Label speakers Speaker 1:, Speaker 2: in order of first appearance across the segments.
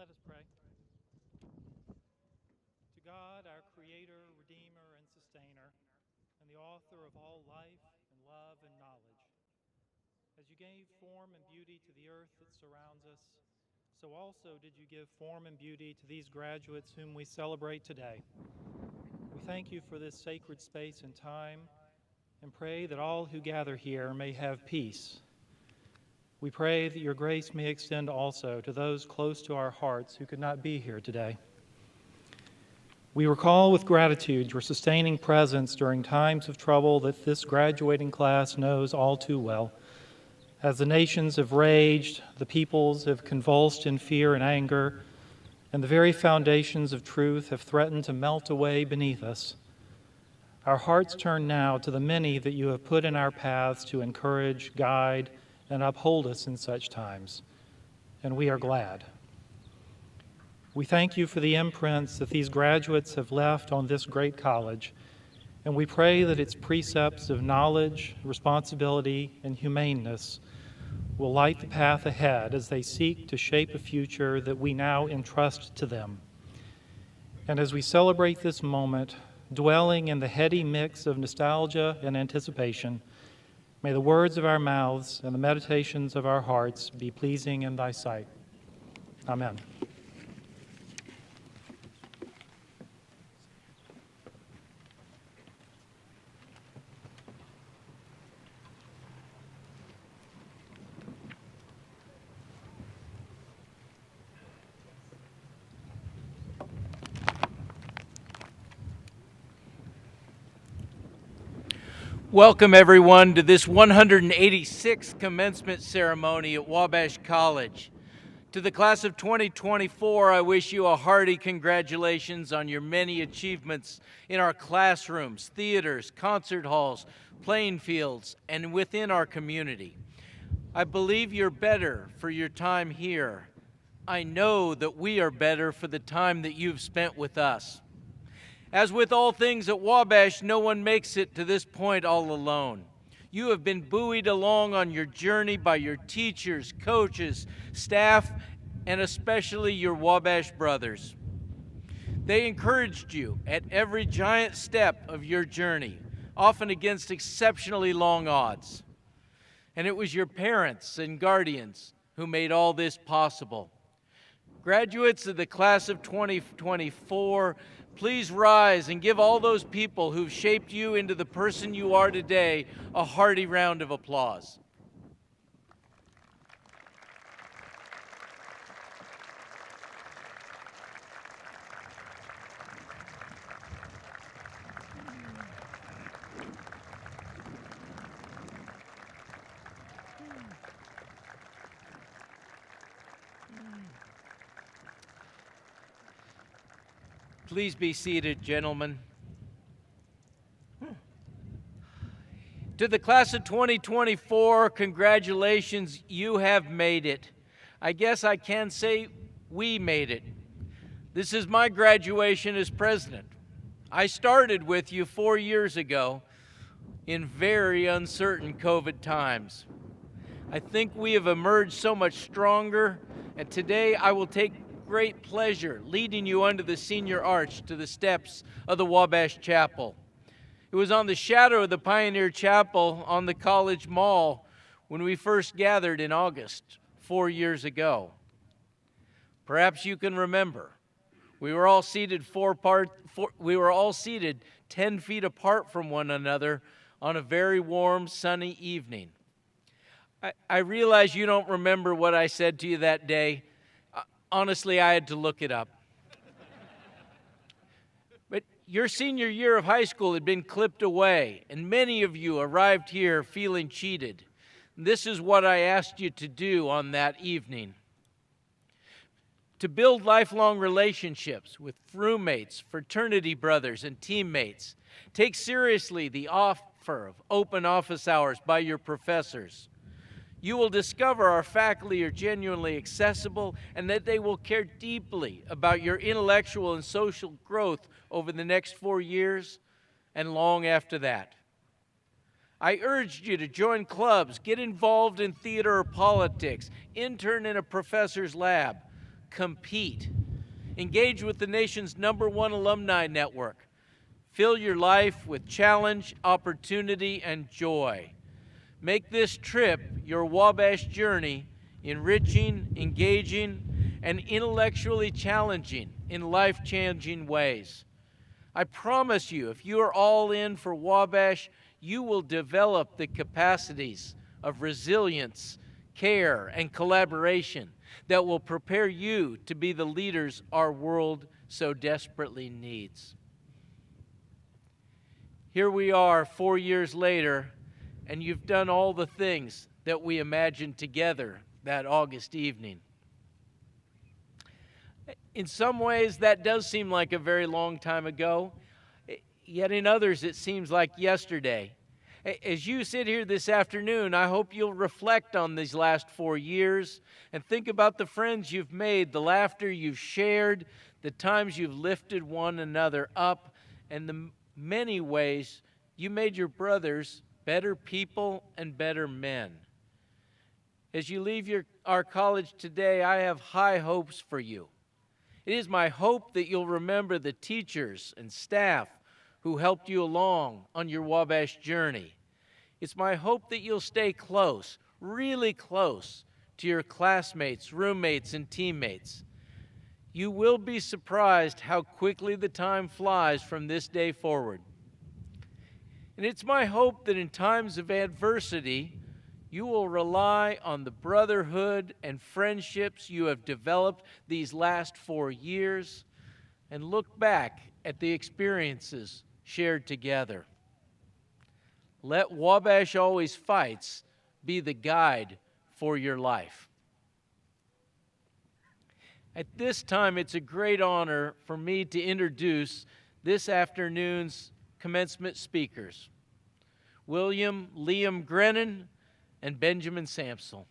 Speaker 1: Let us pray. To God, our Creator, Redeemer, and Sustainer, and the author of all life and love and knowledge, as you gave form and beauty to the earth that surrounds us, so also did you give form and beauty to these graduates whom we celebrate today. We thank you for this sacred space and time, and pray that all who gather here may have peace. We pray that your grace may extend also to those close to our hearts who could not be here today. We recall with gratitude your sustaining presence during times of trouble that this graduating class knows all too well. As the nations have raged, the peoples have convulsed in fear and anger, and the very foundations of truth have threatened to melt away beneath us. Our hearts turn now to the many that you have put in our paths to encourage, guide, and uphold us in such times, and we are glad. We thank you for the imprints that these graduates have left on this great college, and we pray that its precepts of knowledge, responsibility, and humaneness will light the path ahead as they seek to shape a future that we now entrust to them. And as we celebrate this moment, dwelling in the heady mix of nostalgia and anticipation, may the words of our mouths and the meditations of our hearts be pleasing in thy sight. Amen.
Speaker 2: Welcome, everyone, to this 186th commencement ceremony at Wabash College. To the class of 2024, I wish you a hearty congratulations on your many achievements in our classrooms, theaters, concert halls, playing fields, and within our community. I believe you're better for your time here. I know that we are better for the time that you've spent with us. As with all things at Wabash, no one makes it to this point all alone. You have been buoyed along on your journey by your teachers, coaches, staff, and especially your Wabash brothers. They encouraged you at every giant step of your journey, often against exceptionally long odds. And it was your parents and guardians who made all this possible. Graduates of the class of 2024, please rise and give all those people who've shaped you into the person you are today a hearty round of applause. Please be seated, gentlemen. To the class of 2024, congratulations, you have made it. I guess I can say we made it. This is my graduation as president. I started with you 4 years ago in very uncertain COVID times. I think we have emerged so much stronger, and today I will take great pleasure leading you under the senior arch to the steps of the Wabash Chapel. It was on the shadow of the Pioneer Chapel on the College Mall when we first gathered in August 4 years ago. Perhaps you can remember. We were all seated 10 feet apart from one another on a very warm, sunny evening. I realize you don't remember what I said to you that day. Honestly, I had to look it up. But your senior year of high school had been clipped away, and many of you arrived here feeling cheated. This is what I asked you to do on that evening. To build lifelong relationships with roommates, fraternity brothers, and teammates. Take seriously the offer of open office hours by your professors. You will discover our faculty are genuinely accessible and that they will care deeply about your intellectual and social growth over the next 4 years and long after that. I urged you to join clubs, get involved in theater or politics, intern in a professor's lab, compete. Engage with the nation's #1 alumni network. Fill your life with challenge, opportunity, and joy. Make this trip your Wabash journey enriching, engaging, and intellectually challenging in life-changing ways. I promise you, if you are all in for Wabash, you will develop the capacities of resilience, care, and collaboration that will prepare you to be the leaders our world so desperately needs. Here we are 4 years later, and you've done all the things that we imagined together that August evening. In some ways, that does seem like a very long time ago, yet in others, it seems like yesterday. As you sit here this afternoon, I hope you'll reflect on these last 4 years and think about the friends you've made, the laughter you've shared, the times you've lifted one another up, and the many ways you made your brothers better people and better men. As you leave our college today, I have high hopes for you. It is my hope that you'll remember the teachers and staff who helped you along on your Wabash journey. It's my hope that you'll stay close, really close, to your classmates, roommates, and teammates. You will be surprised how quickly the time flies from this day forward. And it's my hope that in times of adversity, you will rely on the brotherhood and friendships you have developed these last 4 years and look back at the experiences shared together. Let Wabash Always Fights be the guide for your life. At this time, it's a great honor for me to introduce this afternoon's commencement speakers, Liam Grennon and Benjamin Sampsell.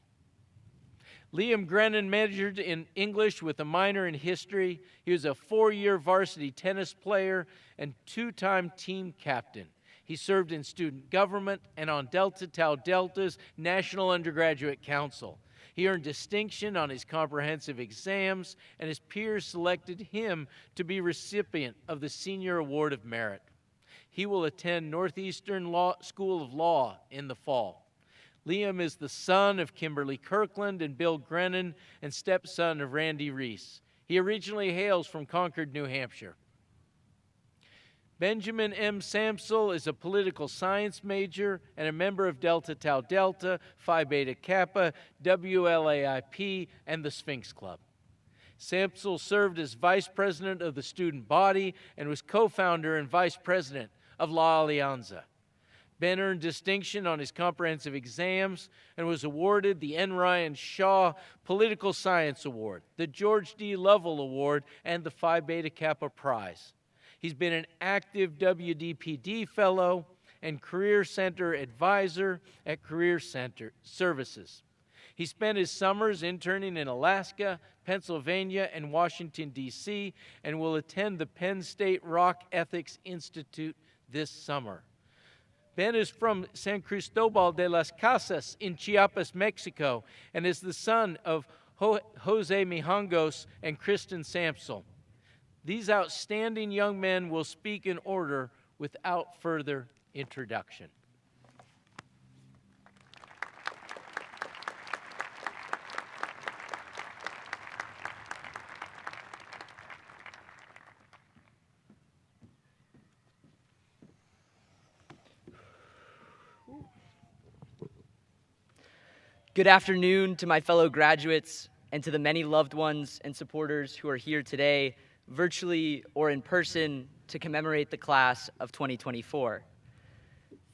Speaker 2: Liam Grennon majored in English with a minor in history. He was a 4-year varsity tennis player and 2-time team captain. He served in student government and on Delta Tau Delta's National Undergraduate Council. He earned distinction on his comprehensive exams, and his peers selected him to be recipient of the Senior Award of Merit. He will attend Northeastern School of Law in the fall. Liam is the son of Kimberly Kirkland and Bill Grennon and stepson of Randy Reese. He originally hails from Concord, New Hampshire. Benjamin M. Sampsell is a political science major and a member of Delta Tau Delta, Phi Beta Kappa, WLAIP, and the Sphinx Club. Sampsell served as vice president of the student body and was co-founder and vice president of La Alianza. Ben earned distinction on his comprehensive exams and was awarded the N. Ryan Shaw Political Science Award, the George D. Lovell Award, and the Phi Beta Kappa Prize. He's been an active WDPD fellow and Career Center advisor at Career Center Services. He spent his summers interning in Alaska, Pennsylvania, and Washington, D.C., and will attend the Penn State Rock Ethics Institute this summer. Ben is from San Cristobal de las Casas in Chiapas, Mexico, and is the son of Jose Mijangos and Kristen Sampsell. These outstanding young men will speak in order without further introduction.
Speaker 3: Good afternoon to my fellow graduates and to the many loved ones and supporters who are here today, virtually or in person, to commemorate the class of 2024.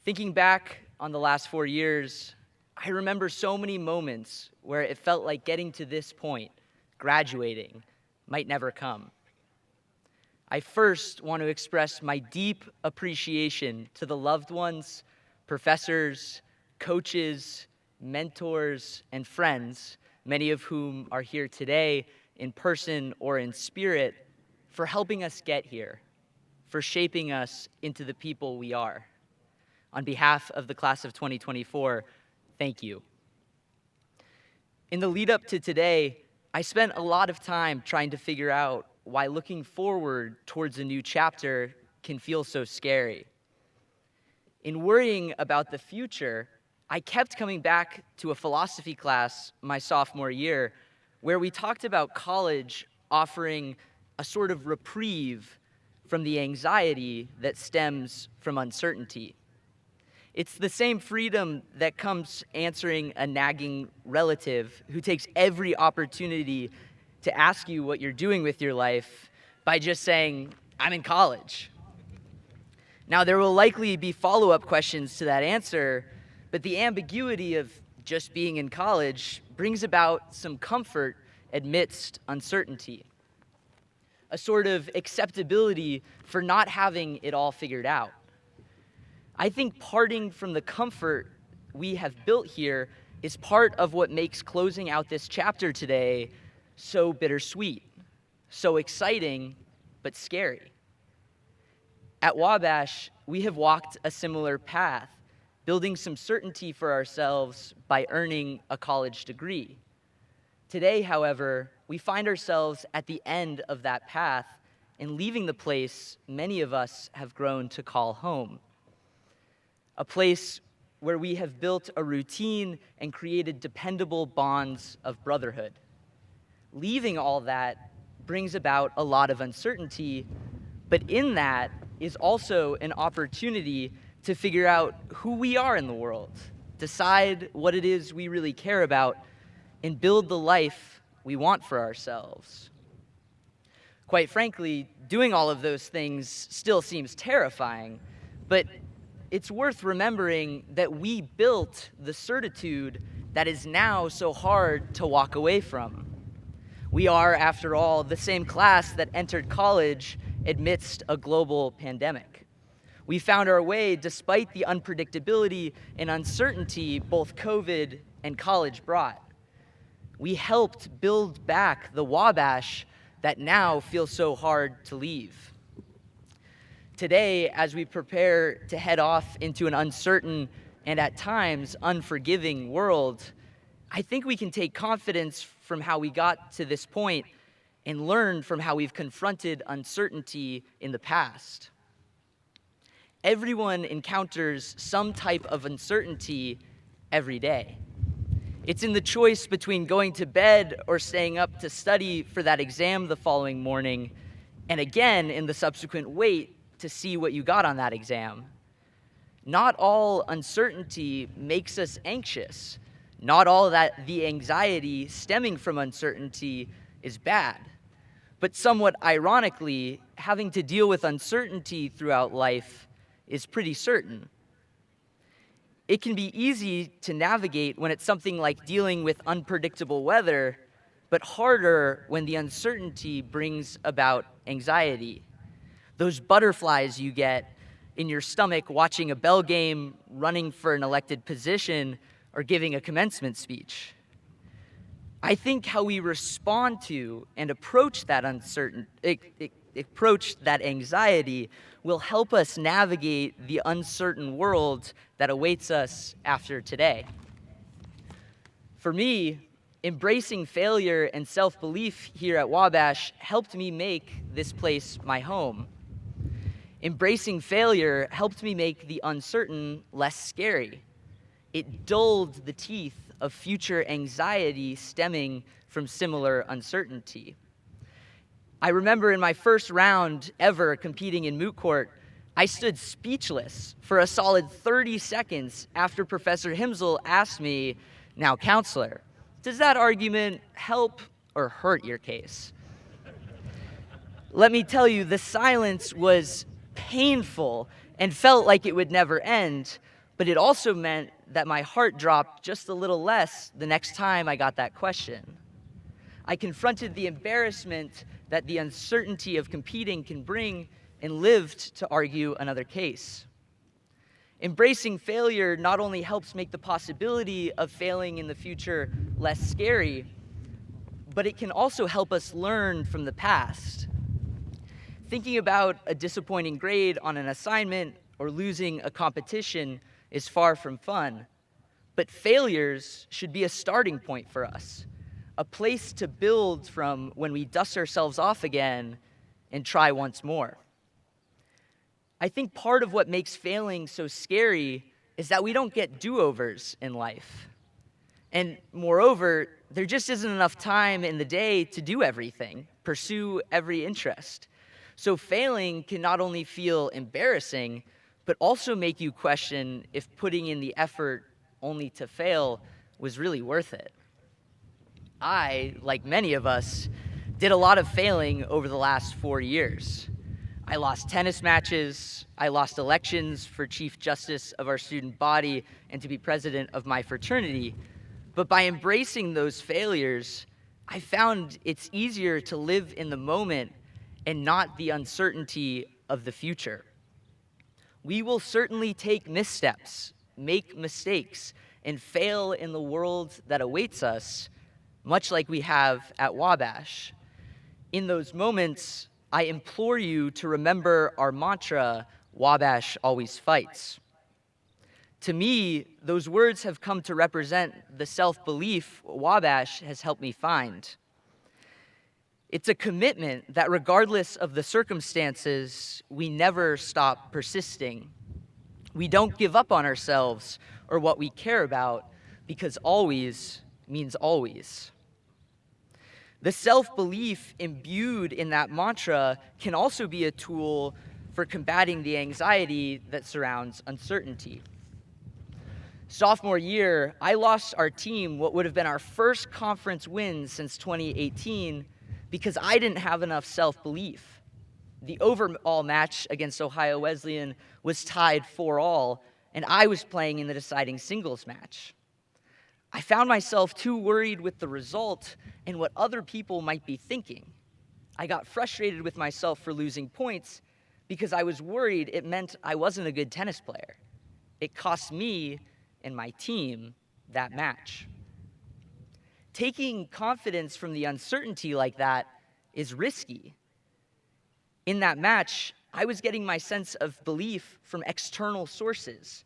Speaker 3: Thinking back on the last 4 years, I remember so many moments where it felt like getting to this point, graduating, might never come. I first want to express my deep appreciation to the loved ones, professors, coaches, mentors, and friends, many of whom are here today in person or in spirit, for helping us get here, for shaping us into the people we are. On behalf of the class of 2024, thank you. In the lead up to today, I spent a lot of time trying to figure out why looking forward towards a new chapter can feel so scary. In worrying about the future, I kept coming back to a philosophy class my sophomore year where we talked about college offering a sort of reprieve from the anxiety that stems from uncertainty. It's the same freedom that comes answering a nagging relative who takes every opportunity to ask you what you're doing with your life by just saying, "I'm in college." Now, there will likely be follow-up questions to that answer, but the ambiguity of just being in college brings about some comfort amidst uncertainty, a sort of acceptability for not having it all figured out. I think parting from the comfort we have built here is part of what makes closing out this chapter today so bittersweet, so exciting, but scary. At Wabash, we have walked a similar path, building some certainty for ourselves by earning a college degree. Today, however, we find ourselves at the end of that path and leaving the place many of us have grown to call home. A place where we have built a routine and created dependable bonds of brotherhood. Leaving all that brings about a lot of uncertainty, but in that is also an opportunity to figure out who we are in the world, decide what it is we really care about, and build the life we want for ourselves. Quite frankly, doing all of those things still seems terrifying, but it's worth remembering that we built the certitude that is now so hard to walk away from. We are, after all, the same class that entered college amidst a global pandemic. We found our way despite the unpredictability and uncertainty both COVID and college brought. We helped build back the Wabash that now feels so hard to leave. Today, as we prepare to head off into an uncertain and at times unforgiving world, I think we can take confidence from how we got to this point and learn from how we've confronted uncertainty in the past. Everyone encounters some type of uncertainty every day. It's in the choice between going to bed or staying up to study for that exam the following morning, and again in the subsequent wait to see what you got on that exam. Not all uncertainty makes us anxious. Not all that the anxiety stemming from uncertainty is bad. But somewhat ironically, having to deal with uncertainty throughout life is pretty certain. It can be easy to navigate when it's something like dealing with unpredictable weather, but harder when the uncertainty brings about anxiety. Those butterflies you get in your stomach watching a bell game, running for an elected position, or giving a commencement speech. I think how we respond to and approach that anxiety will help us navigate the uncertain world that awaits us after today. For me, embracing failure and self-belief here at Wabash helped me make this place my home. Embracing failure helped me make the uncertain less scary. It dulled the teeth of future anxiety stemming from similar uncertainty. I remember in my first round ever competing in moot court, I stood speechless for a solid 30 seconds after Professor Himsel asked me, "Now, counselor, does that argument help or hurt your case?" Let me tell you, the silence was painful and felt like it would never end, but it also meant that my heart dropped just a little less the next time I got that question. I confronted the embarrassment that the uncertainty of competing can bring and lived to argue another case. Embracing failure not only helps make the possibility of failing in the future less scary, but it can also help us learn from the past. Thinking about a disappointing grade on an assignment or losing a competition is far from fun, but failures should be a starting point for us, a place to build from when we dust ourselves off again and try once more. I think part of what makes failing so scary is that we don't get do-overs in life. And moreover, there just isn't enough time in the day to do everything, pursue every interest. So failing can not only feel embarrassing, but also make you question if putting in the effort only to fail was really worth it. I, like many of us, did a lot of failing over the last 4 years. I lost tennis matches, I lost elections for Chief Justice of our student body and to be president of my fraternity. But by embracing those failures, I found it's easier to live in the moment and not the uncertainty of the future. We will certainly take missteps, make mistakes, and fail in the world that awaits us, much like we have at Wabash. In those moments, I implore you to remember our mantra, Wabash always fights. To me, those words have come to represent the self-belief Wabash has helped me find. It's a commitment that regardless of the circumstances, we never stop persisting. We don't give up on ourselves or what we care about, because always means always. The self-belief imbued in that mantra can also be a tool for combating the anxiety that surrounds uncertainty. Sophomore year, I lost our team what would have been our first conference win since 2018 because I didn't have enough self-belief. The overall match against Ohio Wesleyan was tied 4-all, and I was playing in the deciding singles match. I found myself too worried with the result and what other people might be thinking. I got frustrated with myself for losing points because I was worried it meant I wasn't a good tennis player. It cost me and my team that match. Taking confidence from the uncertainty like that is risky. In that match, I was getting my sense of belief from external sources,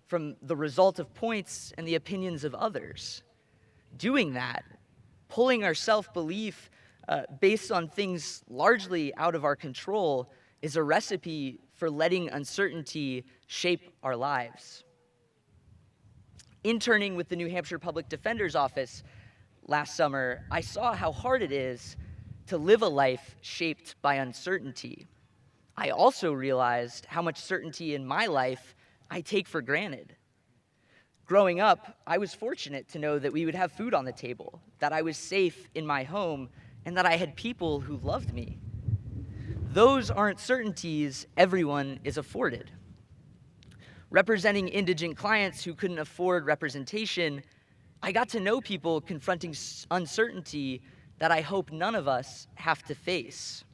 Speaker 3: from the result of points and the opinions of others. Doing that, pulling our self-belief based on things largely out of our control, is a recipe for letting uncertainty shape our lives. Interning with the New Hampshire Public Defender's Office last summer, I saw how hard it is to live a life shaped by uncertainty. I also realized how much certainty in my life I take for granted. Growing up, I was fortunate to know that we would have food on the table, that I was safe in my home, and that I had people who loved me. Those aren't certainties everyone is afforded. Representing indigent clients who couldn't afford representation, I got to know people confronting uncertainty that I hope none of us have to face.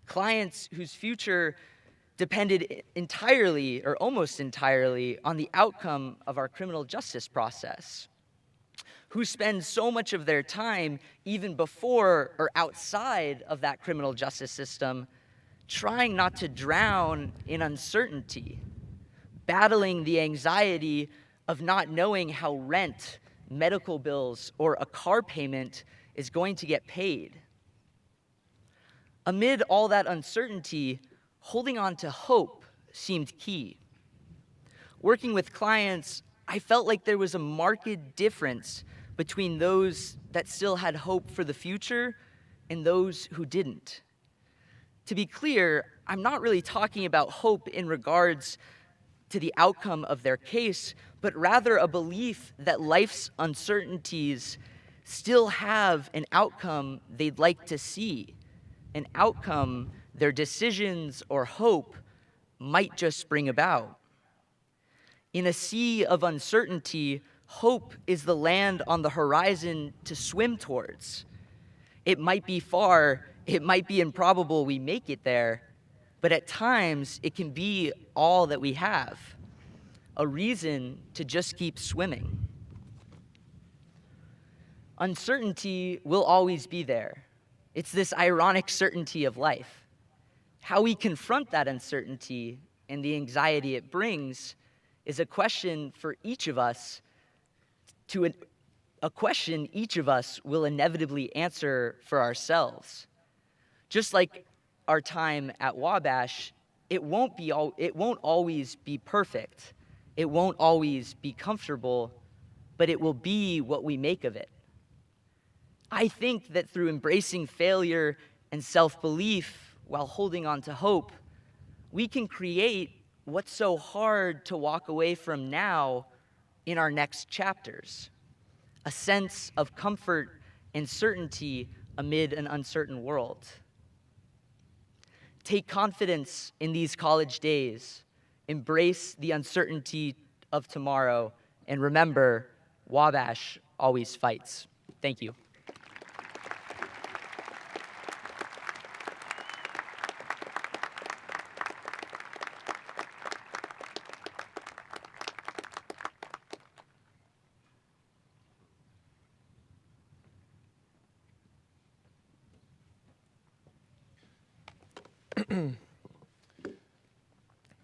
Speaker 3: Clients whose future depended entirely or almost entirely on the outcome of our criminal justice process, who spend so much of their time, even before or outside of that criminal justice system, trying not to drown in uncertainty, battling the anxiety of not knowing how rent, medical bills, or a car payment is going to get paid. Amid all that uncertainty, holding on to hope seemed key. Working with clients, I felt like there was a marked difference between those that still had hope for the future and those who didn't. To be clear, I'm not really talking about hope in regards to the outcome of their case, but rather a belief that life's uncertainties still have an outcome they'd like to see, an outcome their decisions or hope might just bring about. In a sea of uncertainty, hope is the land on the horizon to swim towards. It might be far, it might be improbable we make it there, but at times it can be all that we have, a reason to just keep swimming. Uncertainty will always be there. It's this ironic certainty of life. How we confront that uncertainty and the anxiety it brings is a question for each of us to a question each of us will inevitably answer for ourselves. Just like our time at Wabash, it won't always be perfect. It won't always be comfortable, but it will be what we make of it. I think that through embracing failure and self-belief while holding on to hope, we can create what's so hard to walk away from now in our next chapters. A sense of comfort and certainty amid an uncertain world. Take confidence in these college days, embrace the uncertainty of tomorrow, and remember, Wabash always fights. Thank you.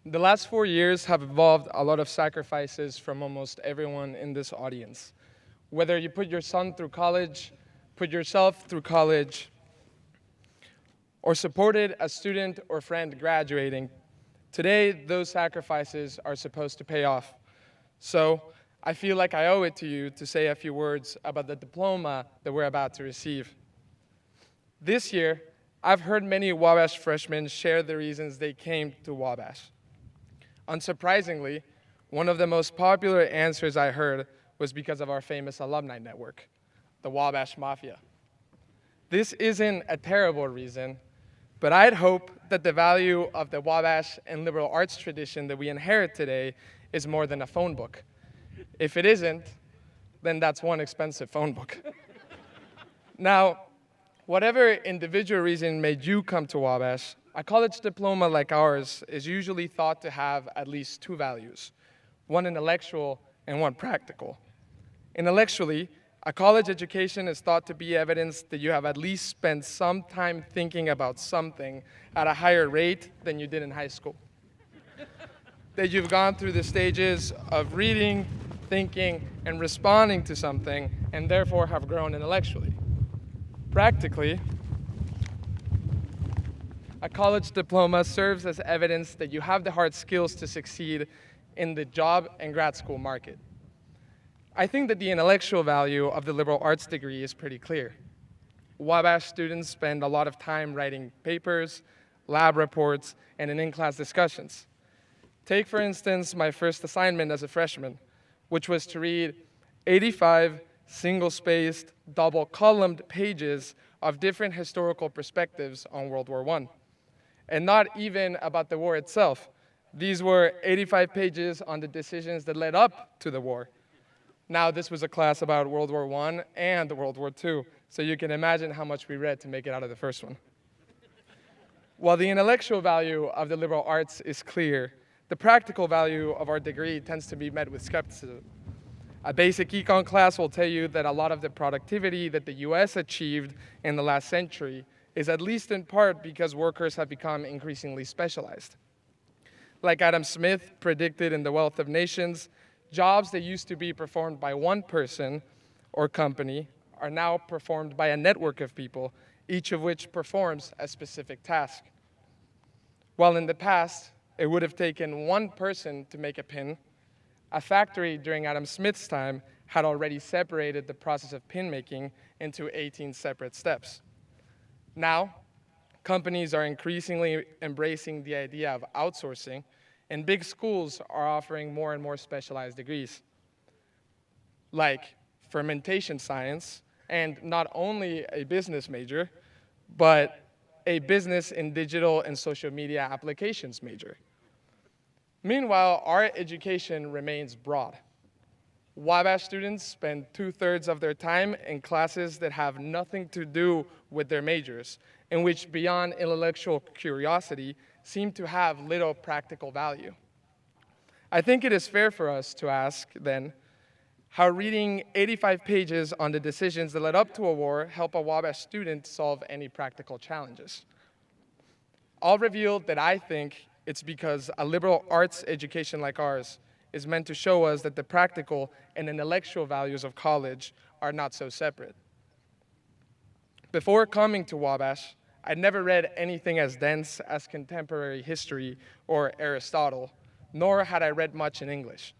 Speaker 4: The last 4 years have involved a lot of sacrifices from almost everyone in this audience. Whether you put your son through college, put yourself through college, or supported a student or friend graduating, today those sacrifices are supposed to pay off. So I feel like I owe it to you to say a few words about the diploma that we're about to receive. This year, I've heard many Wabash freshmen share the reasons they came to Wabash. Unsurprisingly, one of the most popular answers I heard was because of our famous alumni network, the Wabash Mafia. This isn't a terrible reason, but I'd hope that the value of the Wabash and liberal arts tradition that we inherit today is more than a phone book. If it isn't, then that's one expensive phone book. Now, whatever individual reason made you come to Wabash, a college diploma like ours is usually thought to have at least two values, one intellectual and one practical. Intellectually, a college education is thought to be evidence that you have at least spent some time thinking about something at a higher rate than you did in high school. That you've gone through the stages of reading, thinking, and responding to something, and therefore have grown intellectually. Practically, a college diploma serves as evidence that you have the hard skills to succeed in the job and grad school market. I think that the intellectual value of the liberal arts degree is pretty clear. Wabash students spend a lot of time writing papers, lab reports, and in-class discussions. Take, for instance, my first assignment as a freshman, which was to read 85 single-spaced, double-columned pages of different historical perspectives on World War I. And not even about the war itself. These were 85 pages on the decisions that led up to the war. Now, this was a class about World War I and World War II, so you can imagine how much we read to make it out of the first one. While the intellectual value of the liberal arts is clear, the practical value of our degree tends to be met with skepticism. A basic econ class will tell you that a lot of the productivity that the US achieved in the last century is at least in part because workers have become increasingly specialized. Like Adam Smith predicted in The Wealth of Nations, jobs that used to be performed by one person or company are now performed by a network of people, each of which performs a specific task. While in the past, it would have taken one person to make a pin, a factory during Adam Smith's time had already separated the process of pin making into 18 separate steps. Now, companies are increasingly embracing the idea of outsourcing, and big schools are offering more and more specialized degrees, like fermentation science, and not only a business major, but a business in digital and social media applications major. Meanwhile, our education remains broad. Wabash students spend 2/3 of their time in classes that have nothing to do with their majors, and which, beyond intellectual curiosity, seem to have little practical value. I think it is fair for us to ask, then, how reading 85 pages on the decisions that led up to a war help a Wabash student solve any practical challenges. I'll reveal that I think it's because a liberal arts education like ours is meant to show us that the practical and intellectual values of college are not so separate. Before coming to Wabash, I'd never read anything as dense as contemporary history or Aristotle, nor had I read much in English.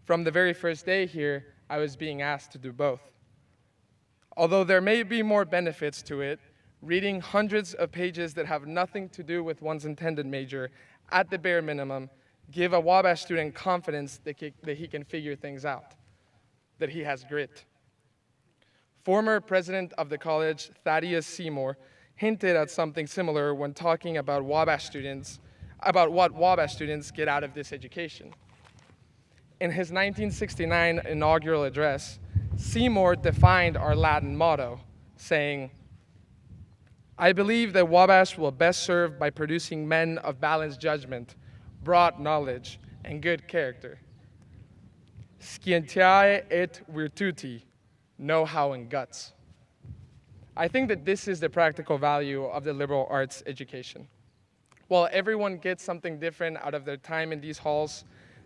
Speaker 4: From the very first day here, I was being asked to do both. Although there may be more benefits to it, reading hundreds of pages that have nothing to do with one's intended major, at the bare minimum, give a Wabash student confidence that he can figure things out, that he has grit. Former president of the college, Thaddeus Seymour, hinted at something similar when talking about what Wabash students get out of this education. In his 1969 inaugural address, Seymour defined our Latin motto, saying, "I believe that Wabash will best serve by producing men of balanced judgment, broad knowledge, and good character. Scientiae et virtuti, know-how and guts." I think that this is the practical value of the liberal arts education. While everyone gets something different out of their time in these halls,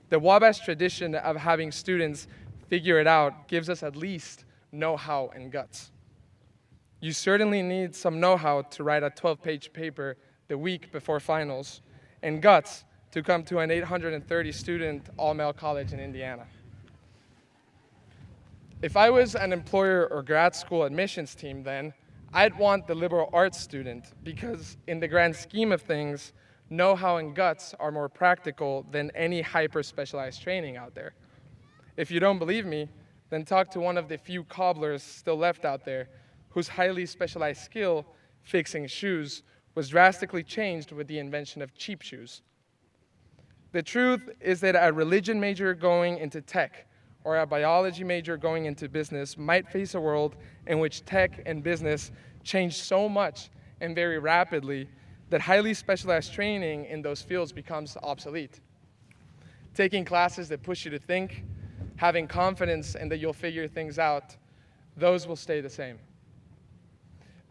Speaker 4: the Wabash tradition of having students figure it out gives us at least know-how and guts. You certainly need some know-how to write a 12-page paper the week before finals, and guts to come to an 830-student all-male college in Indiana. If I was an employer or grad school admissions team then, I'd want the liberal arts student because in the grand scheme of things, know-how and guts are more practical than any hyper-specialized training out there. If you don't believe me, then talk to one of the few cobblers still left out there whose highly specialized skill, fixing shoes, was drastically changed with the invention of cheap shoes. The truth is that a religion major going into tech or a biology major going into business might face a world in which tech and business change so much and very rapidly that highly specialized training in those fields becomes obsolete. Taking classes that push you to think, having confidence in that you'll figure things out, those will stay the same.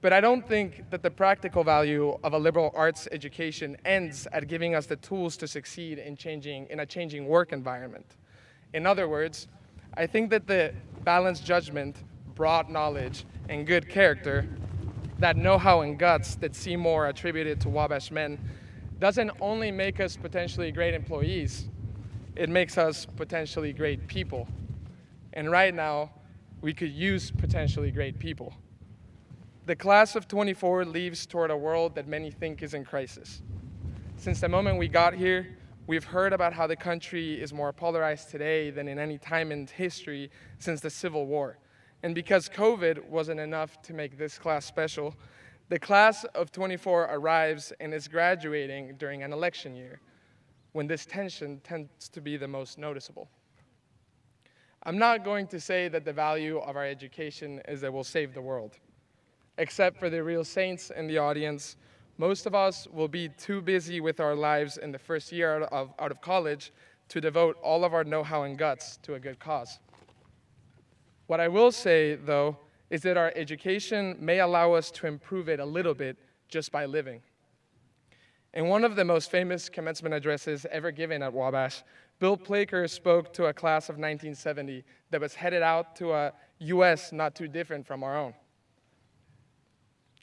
Speaker 4: But I don't think that the practical value of a liberal arts education ends at giving us the tools to succeed in a changing work environment. In other words, I think that the balanced judgment, broad knowledge, and good character, that know-how and guts that Seymour attributed to Wabash men, doesn't only make us potentially great employees, it makes us potentially great people. And right now, we could use potentially great people. The class of 24 leaves toward a world that many think is in crisis. Since the moment we got here, we've heard about how the country is more polarized today than in any time in history since the Civil War. And because COVID wasn't enough to make this class special, the class of 24 arrives and is graduating during an election year, when this tension tends to be the most noticeable. I'm not going to say that the value of our education is that we'll save the world. Except for the real saints in the audience, most of us will be too busy with our lives in the first year out of college to devote all of our know-how and guts to a good cause. What I will say, though, is that our education may allow us to improve it a little bit just by living. In one of the most famous commencement addresses ever given at Wabash, Bill Plaker spoke to a class of 1970 that was headed out to a U.S. not too different from our own.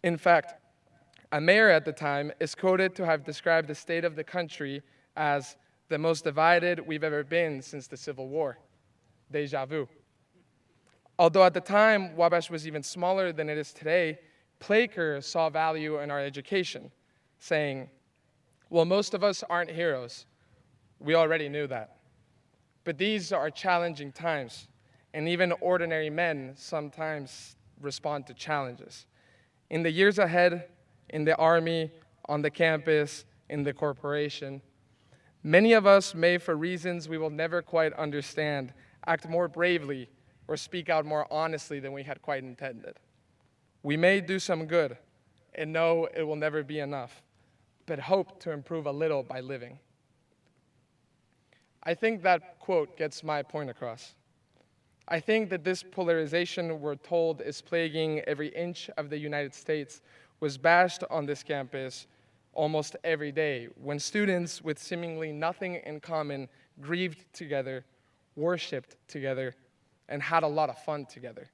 Speaker 4: In fact, a mayor at the time is quoted to have described the state of the country as the most divided we've ever been since the Civil War. Déjà vu. Although at the time, Wabash was even smaller than it is today, Plaker saw value in our education, saying, "Well, most of us aren't heroes. We already knew that. But these are challenging times, and even ordinary men sometimes respond to challenges. In the years ahead, in the Army, on the campus, in the corporation, many of us may, for reasons we will never quite understand, act more bravely or speak out more honestly than we had quite intended. We may do some good and know it will never be enough, but hope to improve a little by living." I think that quote gets my point across. I think that this polarization we're told is plaguing every inch of the United States was bashed on this campus almost every day when students with seemingly nothing in common grieved together, worshiped together, and had a lot of fun together.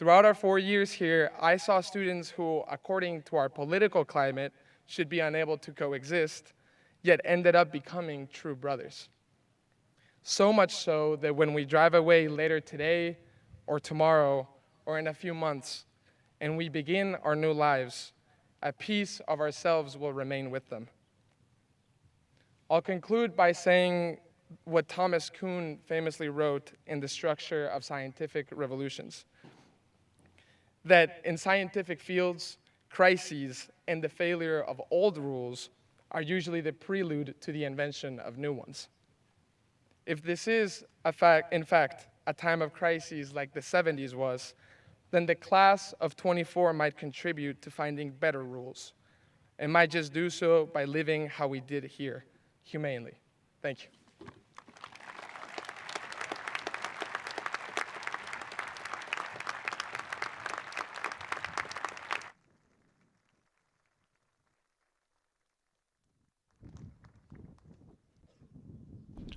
Speaker 4: Throughout our 4 years here, I saw students who, according to our political climate, should be unable to coexist, yet ended up becoming true brothers. So much so that when we drive away later today, or tomorrow, or in a few months, and we begin our new lives, a piece of ourselves will remain with them. I'll conclude by saying what Thomas Kuhn famously wrote in The Structure of Scientific Revolutions, that in scientific fields, crises and the failure of old rules are usually the prelude to the invention of new ones. If this is, in fact, a time of crises like the 70s was, then the class of 24 might contribute to finding better rules, and might just do so by living how we did here, humanely. Thank you.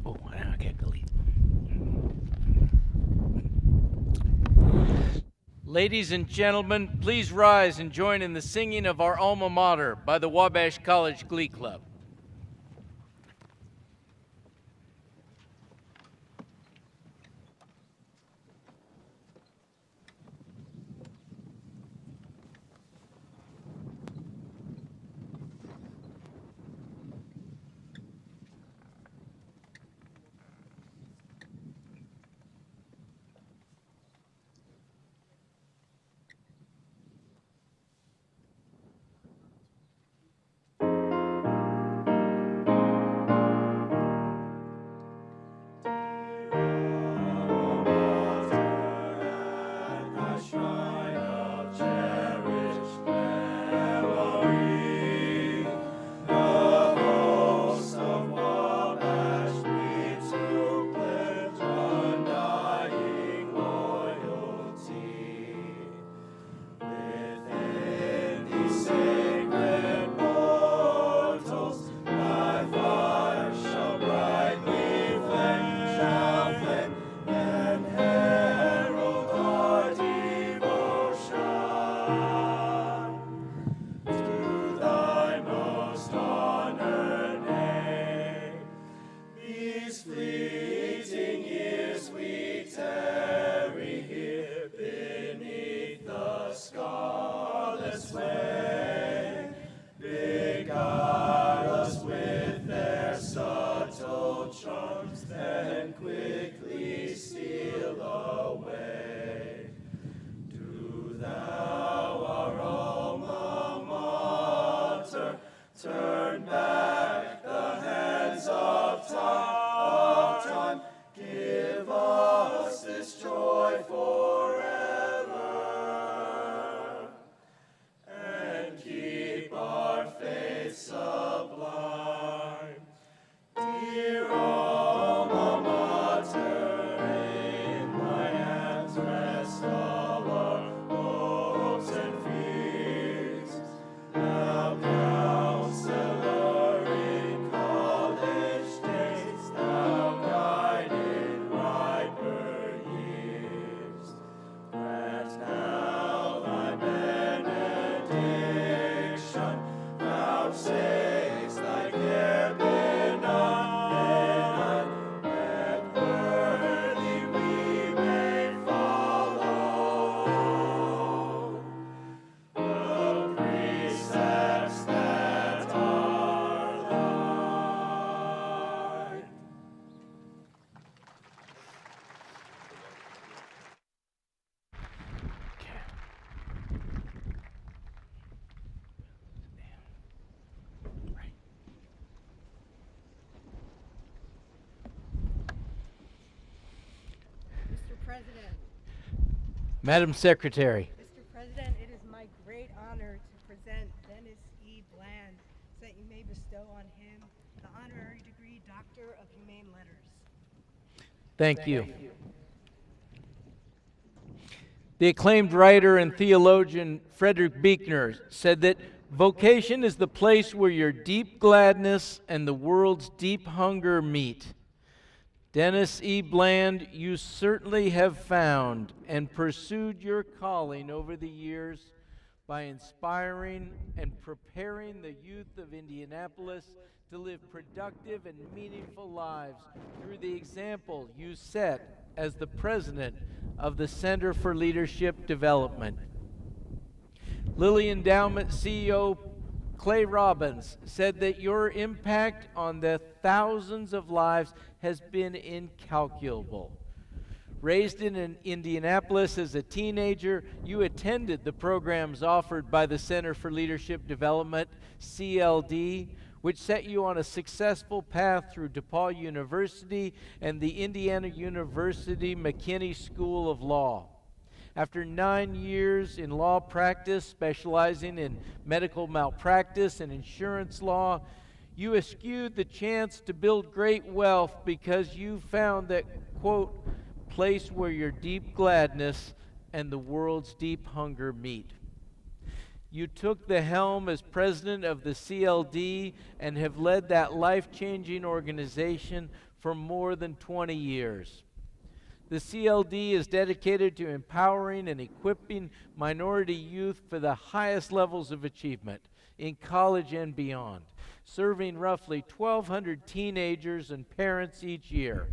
Speaker 2: Oh, I can't believe. Ladies and gentlemen, please rise and join in the singing of our alma mater by the Wabash College Glee Club.
Speaker 5: President.
Speaker 2: Madam Secretary.
Speaker 5: Mr. President, it is my great honor to present Dennis E. Bland so that you may bestow on him the honorary degree Doctor of Humane Letters.
Speaker 2: Thank you. The acclaimed writer and theologian Frederick Buechner said that vocation is the place where your deep gladness and the world's deep hunger meet. Dennis E. Bland, you certainly have found and pursued your calling over the years by inspiring and preparing the youth of Indianapolis to live productive and meaningful lives through the example you set as the president of the Center for Leadership Development. Lilly Endowment CEO Clay Robbins said that your impact on the thousands of lives has been incalculable. Raised in Indianapolis as a teenager, you attended the programs offered by the Center for Leadership Development, CLD, which set you on a successful path through DePaul University and the Indiana University McKinney School of Law. After 9 years in law practice, specializing in medical malpractice and insurance law, you eschewed the chance to build great wealth because you found that, quote, place where your deep gladness and the world's deep hunger meet. You took the helm as president of the CLD and have led that life-changing organization for more than 20 years. The CLD is dedicated to empowering and equipping minority youth for the highest levels of achievement in college and beyond, serving roughly 1,200 teenagers and parents each year.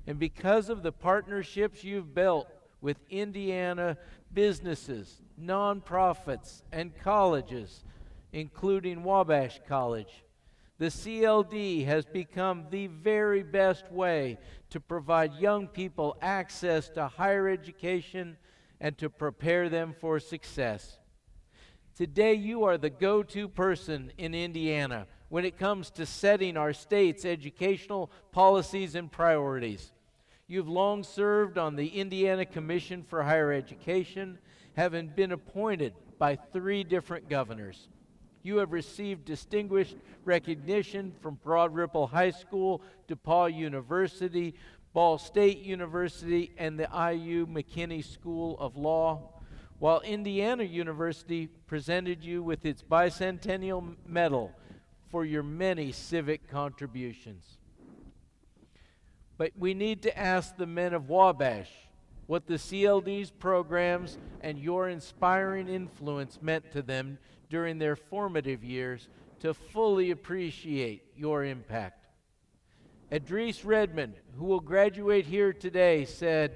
Speaker 2: And because of the partnerships you've built with Indiana businesses, nonprofits, and colleges, including Wabash College, the CLD has become the very best way to provide young people access to higher education and to prepare them for success. Today, you are the go-to person in Indiana when it comes to setting our state's educational policies and priorities. You've long served on the Indiana Commission for Higher Education, having been appointed by 3 different governors. You have received distinguished recognition from Broad Ripple High School, DePaul University, Ball State University, and the IU McKinney School of Law, while Indiana University presented you with its bicentennial medal for your many civic contributions. But we need to ask the men of Wabash what the CLD's programs and your inspiring influence meant to them during their formative years to fully appreciate your impact. Idris Redmond, who will graduate here today, said,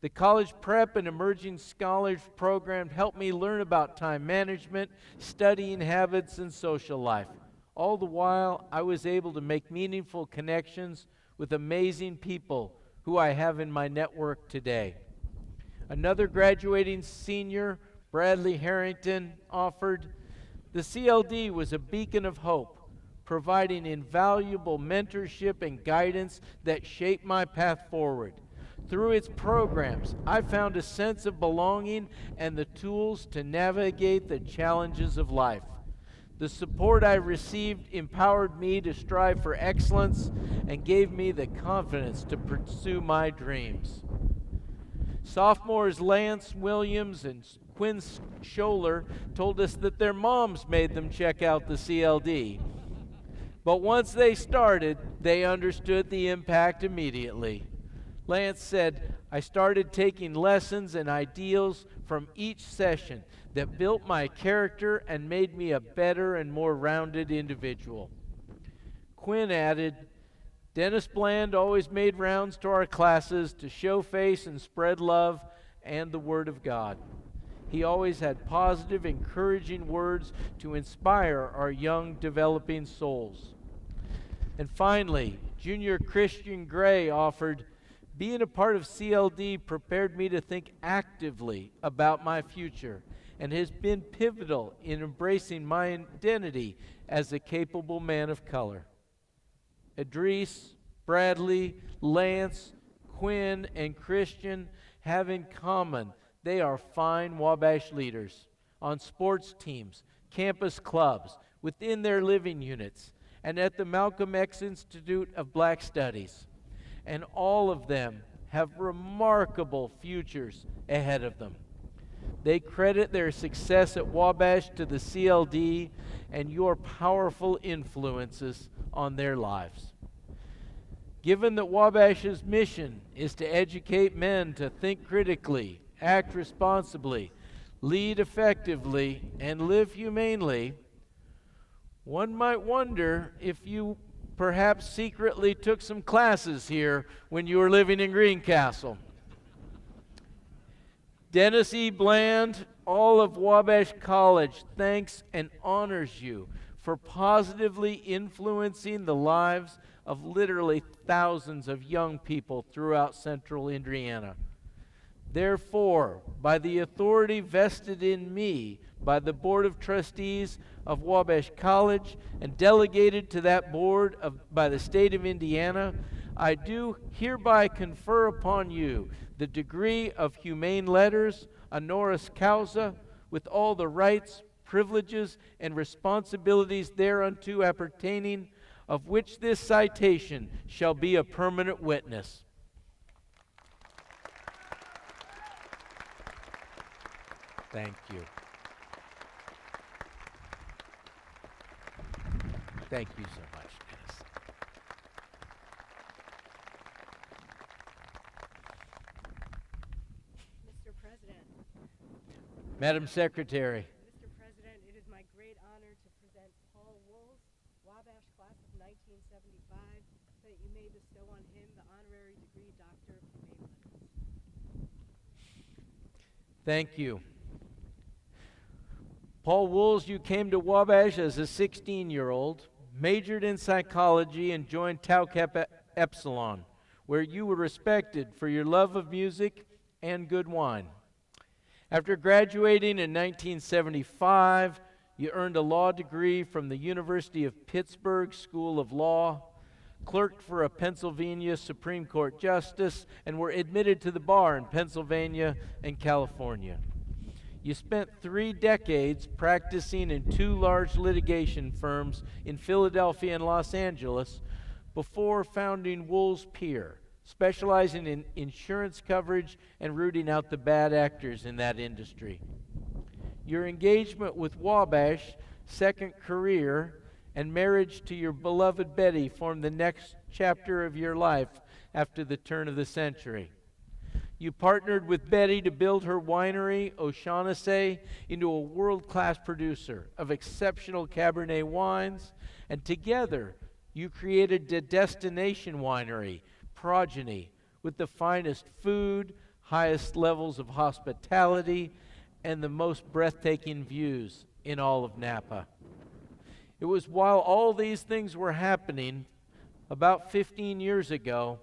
Speaker 2: "The college prep and emerging scholars program helped me learn about time management, studying habits, and social life. All the while, I was able to make meaningful connections with amazing people who I have in my network today." Another graduating senior, Bradley Harrington, offered, "The CLD was a beacon of hope, providing invaluable mentorship and guidance that shaped my path forward. Through its programs, I found a sense of belonging and the tools to navigate the challenges of life. The support I received empowered me to strive for excellence and gave me the confidence to pursue my dreams." Sophomores Lance Williams and Quinn Scholler told us that their moms made them check out the CLD. But once they started, they understood the impact immediately. Lance said, "I started taking lessons and ideals from each session that built my character and made me a better and more rounded individual." Quinn added, "Dennis Bland always made rounds to our classes to show face and spread love and the Word of God. He always had positive, encouraging words to inspire our young, developing souls." And finally, junior Christian Gray offered, "Being a part of CLD prepared me to think actively about my future and has been pivotal in embracing my identity as a capable man of color." Idris, Bradley, Lance, Quinn, and Christian have in common they are fine Wabash leaders on sports teams, campus clubs, within their living units, and at the Malcolm X Institute of Black Studies. And all of them have remarkable futures ahead of them. They credit their success at Wabash to the CLD and your powerful influences on their lives. Given that Wabash's mission is to educate men to think critically, act responsibly, lead effectively, and live humanely, one might wonder if you perhaps secretly took some classes here when you were living in Greencastle. Dennis E. Bland, all of Wabash College thanks and honors you for positively influencing the lives of literally thousands of young people throughout central Indiana. Therefore, by the authority vested in me by the Board of Trustees of Wabash College and delegated to that board by the state of Indiana, I do hereby confer upon you the degree of Humane Letters, honoris causa, with all the rights, privileges, and responsibilities thereunto appertaining, of which this citation shall be a permanent witness. Thank you. Thank you so much, Dennis.
Speaker 5: Mr. President.
Speaker 2: Madam Secretary.
Speaker 5: Mr. President, it is my great honor to present Paul Wools, Wabash class of 1975, so that you may bestow on him the honorary degree Doctor of Humane Letters.
Speaker 2: Thank you. Paul Wools, you came to Wabash as a 16-year-old, majored in psychology, and joined Tau Kappa Epsilon, where you were respected for your love of music and good wine. After graduating in 1975, you earned a law degree from the University of Pittsburgh School of Law, clerked for a Pennsylvania Supreme Court justice, and were admitted to the bar in Pennsylvania and California. You spent 3 decades practicing in 2 large litigation firms in Philadelphia and Los Angeles before founding Wools Peer, specializing in insurance coverage and rooting out the bad actors in that industry. Your engagement with Wabash, second career, and marriage to your beloved Betty formed the next chapter of your life after the turn of the century. You partnered with Betty to build her winery, O'Shaughnessy, into a world-class producer of exceptional Cabernet wines, and together you created the destination winery, Progeny, with the finest food, highest levels of hospitality, and the most breathtaking views in all of Napa. It was while all these things were happening, about 15 years ago,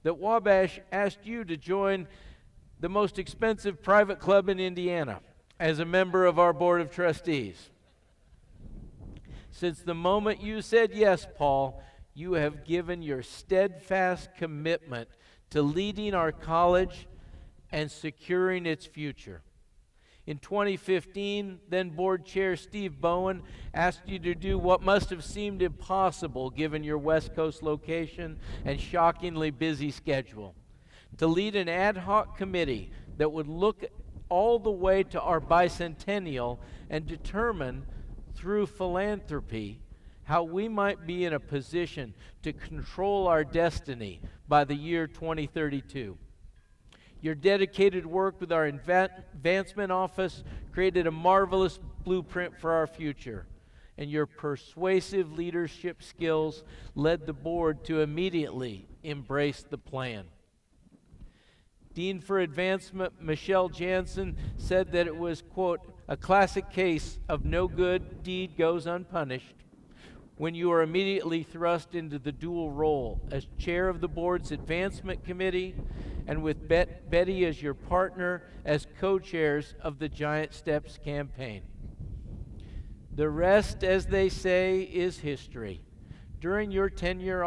Speaker 2: that Wabash asked you to join the most expensive private club in Indiana as a member of our Board of Trustees. Since the moment you said yes, Paul, you have given your steadfast commitment to leading our college and securing its future. In 2015, then Board Chair Steve Bowen asked you to do what must have seemed impossible given your West Coast location and shockingly busy schedule, to lead an ad hoc committee that would look all the way to our bicentennial and determine through philanthropy how we might be in a position to control our destiny by the year 2032. Your dedicated work with our advancement office created a marvelous blueprint for our future, and your persuasive leadership skills led the board to immediately embrace the plan. Dean for Advancement Michelle Jansen said that it was, quote, a classic case of no good deed goes unpunished, when you are immediately thrust into the dual role as chair of the board's advancement committee and with Betty as your partner as co-chairs of the Giant Steps campaign. The rest, as they say, is history. During your tenure,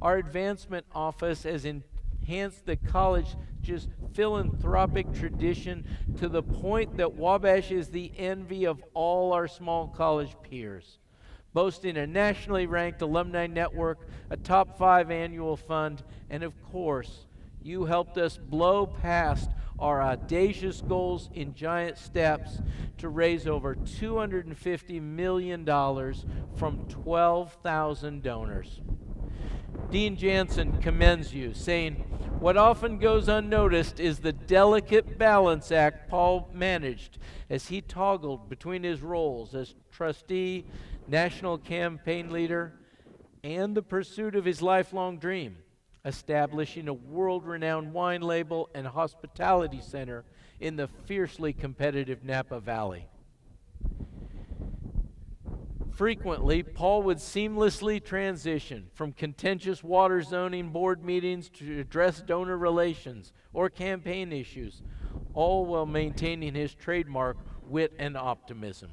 Speaker 2: our advancement office has enhanced the college's philanthropic tradition to the point that Wabash is the envy of all our small college peers, boasting a nationally ranked alumni network, a top 5 annual fund, and of course, you helped us blow past our audacious goals in Giant Steps to raise over $250 million from 12,000 donors. Dean Jansen commends you, saying, "What often goes unnoticed is the delicate balance act Paul managed as he toggled between his roles as trustee, national campaign leader, and the pursuit of his lifelong dream, establishing a world-renowned wine label and hospitality center in the fiercely competitive Napa Valley." Frequently, Paul would seamlessly transition from contentious water zoning board meetings to address donor relations or campaign issues, all while maintaining his trademark wit and optimism.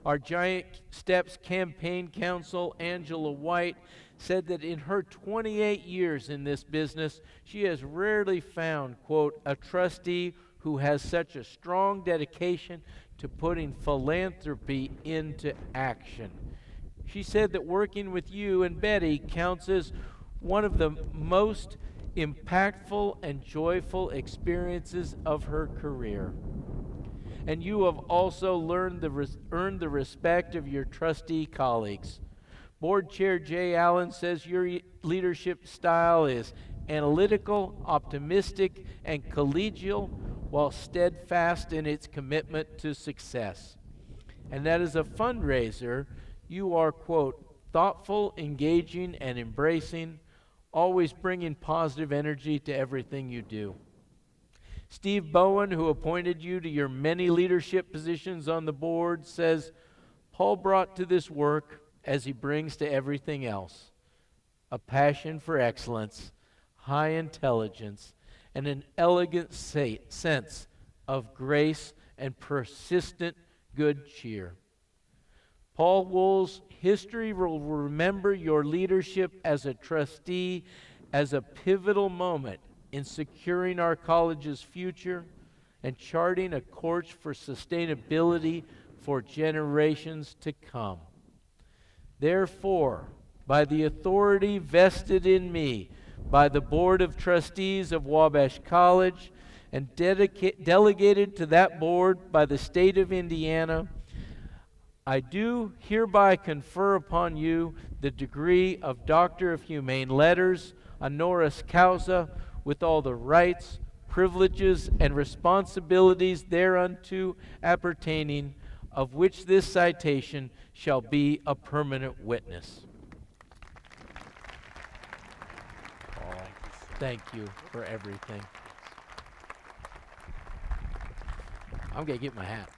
Speaker 2: Our Giant Steps campaign counsel, Angela White, said that in her 28 years in this business, she has rarely found, quote, "a trustee who has such a strong dedication to putting philanthropy into action." She said that working with you and Betty counts as one of the most impactful and joyful experiences of her career. And you have also earned the respect of your trustee colleagues. Board Chair Jay Allen says your leadership style is analytical, optimistic, and collegial, while steadfast in its commitment to success. And that as a fundraiser, you are, quote, "thoughtful, engaging, and embracing, always bringing positive energy to everything you do." Steve Bowen, who appointed you to your many leadership positions on the board, says, "Paul brought to this work, as he brings to everything else, a passion for excellence, high intelligence, and an elegant sense of grace and persistent good cheer." Paul Wool's history will remember your leadership as a trustee as a pivotal moment in securing our college's future and charting a course for sustainability for generations to come. Therefore, by the authority vested in me by the Board of Trustees of Wabash College and delegated to that board by the state of Indiana, I do hereby confer upon you the degree of Doctor of Humane Letters, honoris causa, with all the rights, privileges, and responsibilities thereunto appertaining, of which this citation shall be a permanent witness. Paul, thank you for everything. I'm going to get my hat.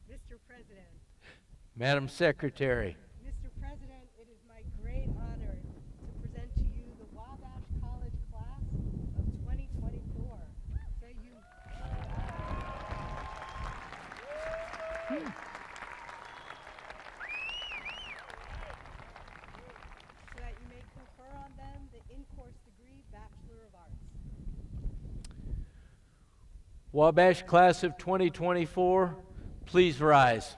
Speaker 5: Mr. President,
Speaker 2: Madam Secretary,
Speaker 5: Mr. President, it is my great honor to present to you the Wabash College class of 2024. So that you may confer on them the in-course degree Bachelor of Arts.
Speaker 2: Wabash class of 2024, please rise.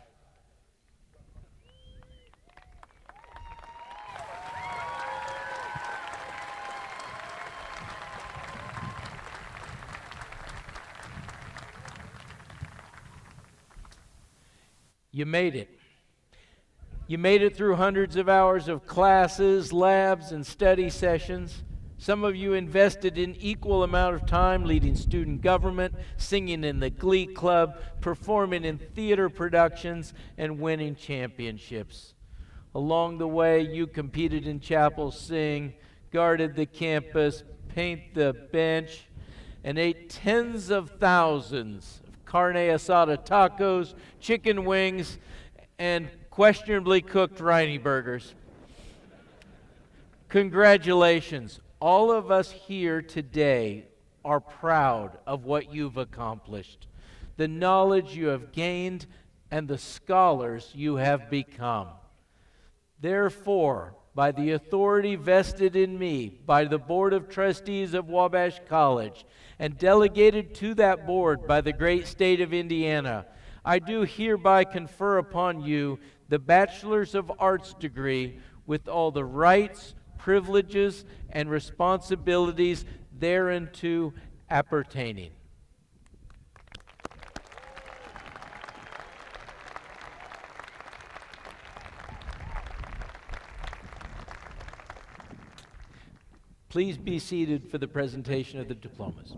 Speaker 2: You made it. You made it through hundreds of hours of classes, labs, and study sessions. Some of you invested an equal amount of time leading student government, singing in the Glee Club, performing in theater productions, and winning championships. Along the way, you competed in chapel sing, guarded the campus, paint the bench, and ate tens of thousands of carne asada tacos, chicken wings, and questionably cooked Riney burgers. Congratulations. All of us here today are proud of what you've accomplished, the knowledge you have gained, and the scholars you have become. Therefore, by the authority vested in me by the Board of Trustees of Wabash College and delegated to that board by the great state of Indiana, I do hereby confer upon you the Bachelor's of Arts degree with all the rights, privileges, and responsibilities thereunto appertaining. Please be seated for the presentation of the diplomas.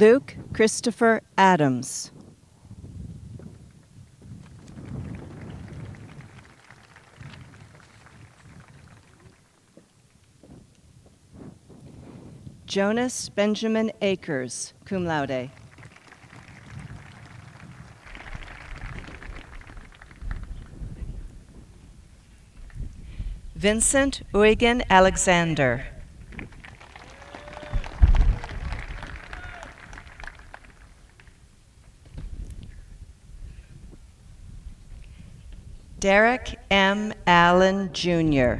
Speaker 5: Luke Christopher Adams. Jonas Benjamin Akers, cum laude. Vincent Eugen Alexander. Derek M. Allen, Jr.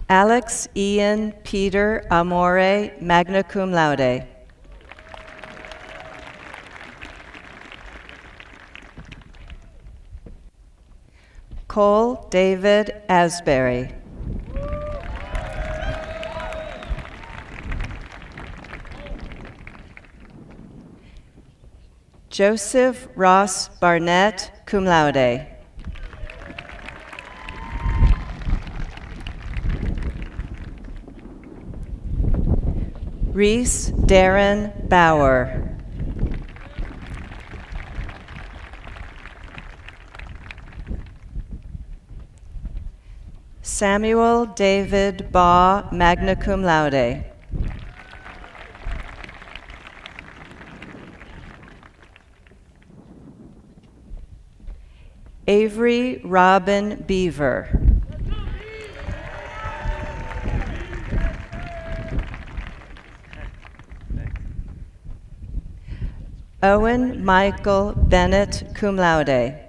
Speaker 5: Alex Ian Peter Amore, magna cum laude. Cole David Asbury. Joseph Ross Barnett, cum laude. Reese Darren Bauer. Samuel David Baugh, magna cum laude. Avery Robin Beaver. Owen Michael Bennett, cum laude.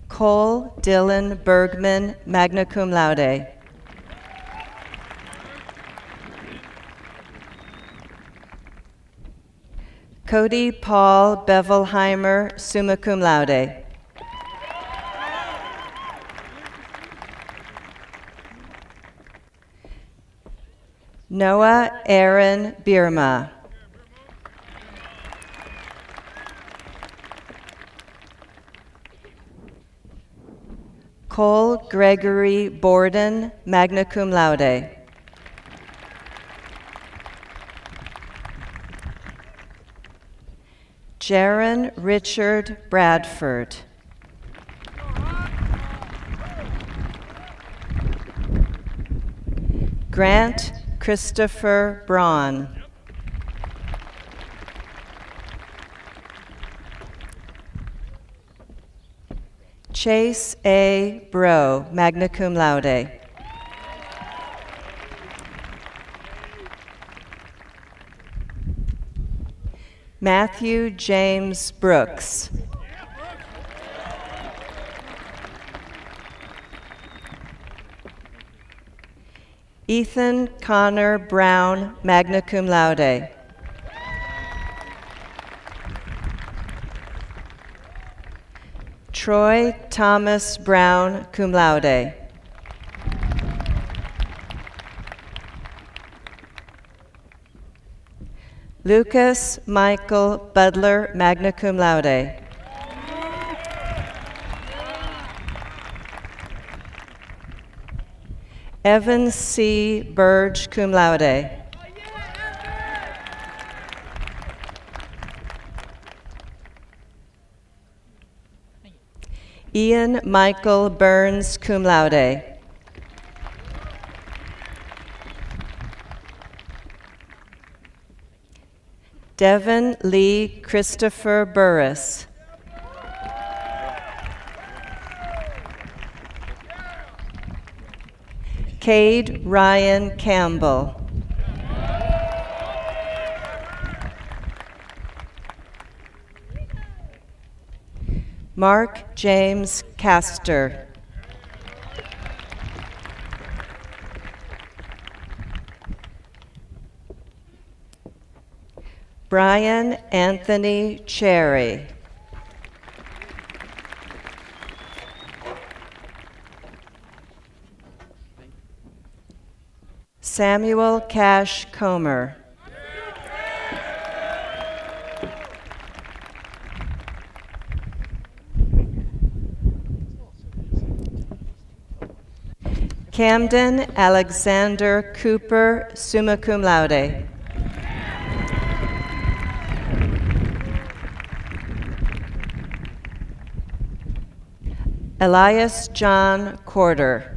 Speaker 5: Cole Dylan Bergman, magna cum laude. Cody Paul Bevelheimer, summa cum laude. Noah Aaron Birma. Cole Gregory Borden, magna cum laude. Jaron Richard Bradford. Grant Christopher Braun. Chase A. Bro, magna cum laude. Matthew James Brooks. Ethan Connor Brown, magna cum laude. Troy Thomas Brown, cum laude. Lucas Michael Budler, magna cum laude. Evan C. Burge, cum laude. Ian Michael Burns, cum laude.
Speaker 6: Devin Lee Christopher Burris. Cade Ryan Campbell. Mark James Castor. Brian Anthony Cherry. Samuel Cash Comer. Camden Alexander Cooper, summa cum laude. Elias John Corder.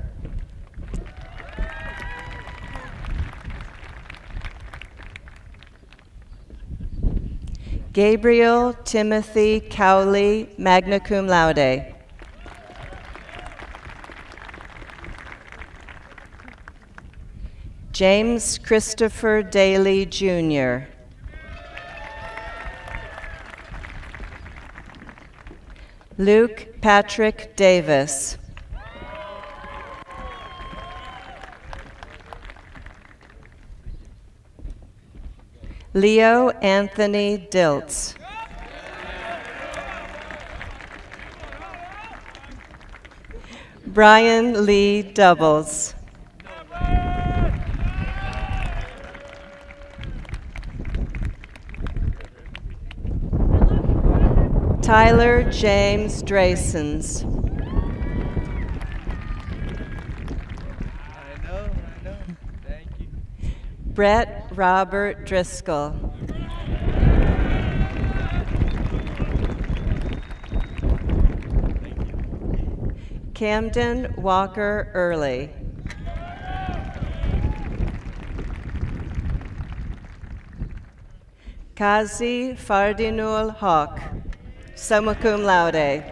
Speaker 6: Gabriel Timothy Cowley, magna cum laude. James Christopher Daly, Jr. Luke Patrick Davis. Leo Anthony Diltz. Brian Lee Doubles. Tyler James Draysons.
Speaker 2: I know. Thank you.
Speaker 6: Brett Robert Driscoll. Camden Walker Early. Kazi Fardinul Hawk, summa cum laude.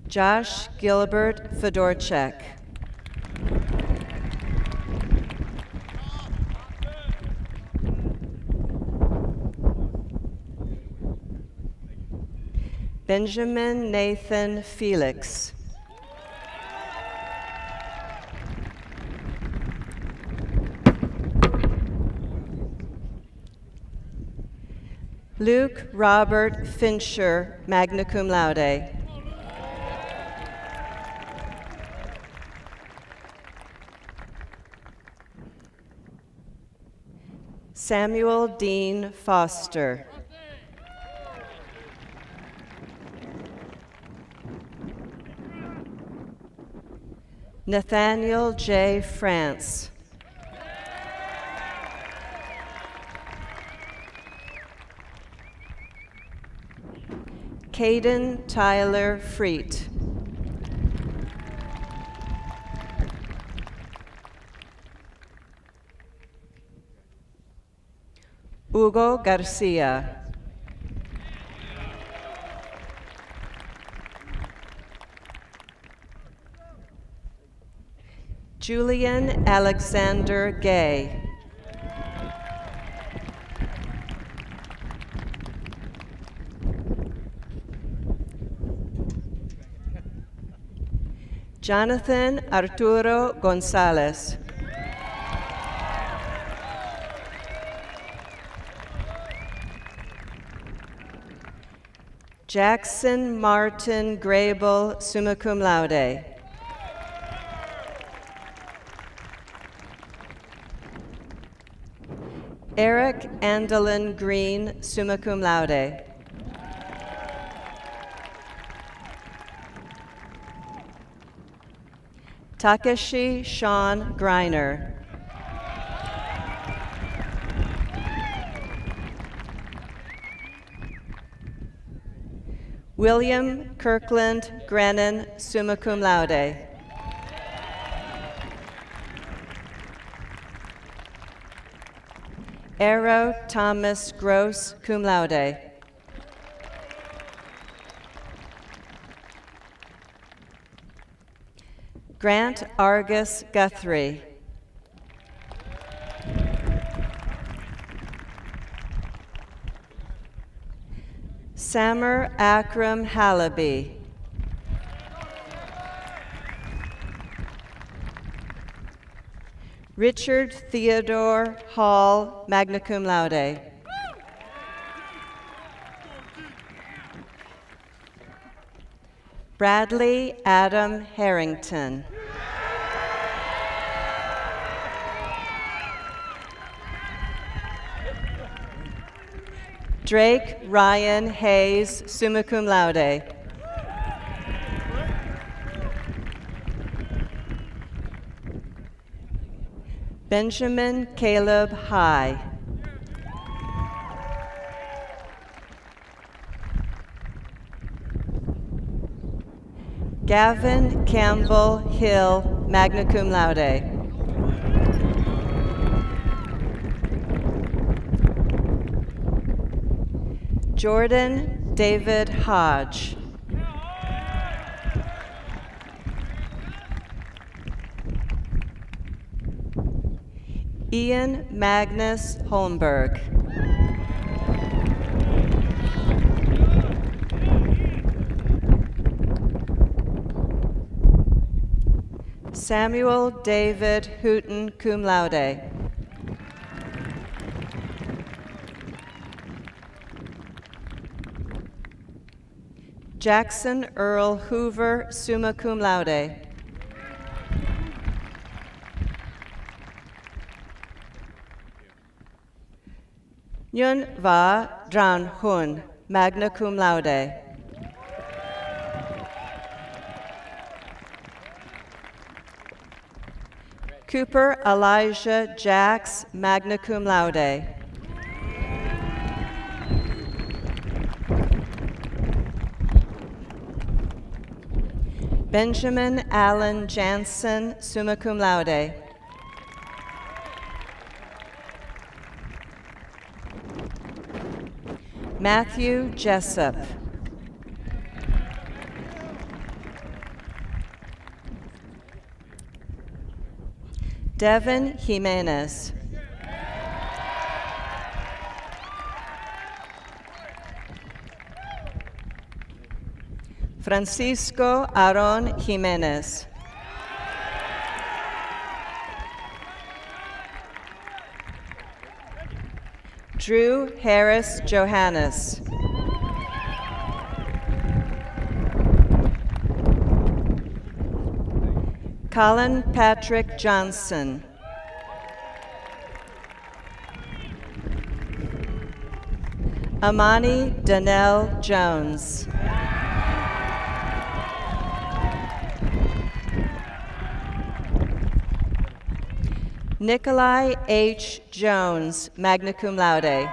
Speaker 6: Josh Gilbert Fedorchak. Benjamin Nathan Felix. Luke Robert Fincher, magna cum laude. Samuel Dean Foster. Nathaniel J. France. Caden Tyler Freet. Hugo Garcia. Julian Alexander Gay. Jonathan Arturo Gonzalez. Jackson Martin Grable, summa cum laude. Eric Andelin Green, summa cum laude. Takeshi Sean Greiner. William Kirkland Grennon, summa cum laude. Arrow Thomas Gross, cum laude. Grant Argus Guthrie. Samer Akram Halaby. Richard Theodore Hall, magna cum laude. Bradley Adam Harrington. Drake Ryan Hayes, summa cum laude. Benjamin Caleb High. Gavin Campbell Hill, magna cum laude. Jordan David Hodge. Ian Magnus Holmberg. Samuel David Hooton, cum laude. Jackson Earl Hoover, summa cum laude. Yun Va Dran Hun, magna cum laude. Cooper Elijah Jacks, magna cum laude. Benjamin Allen Jansen, summa cum laude. Matthew Jessup. Devin Jimenez. Francisco Aron Jimenez. Drew Harris Johannes. Colin Patrick Johnson. Amani Danelle Jones. Nikolai H. Jones, magna cum laude.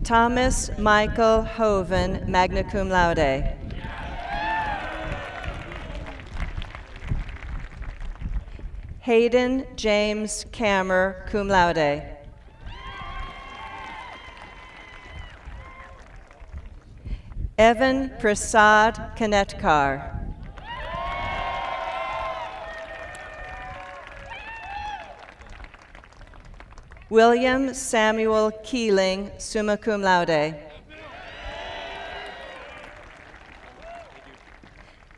Speaker 6: Thomas Michael Hoven, magna cum laude. Hayden James Kammer, cum laude. Evan Prasad Kanetkar. William Samuel Keeling, summa cum laude.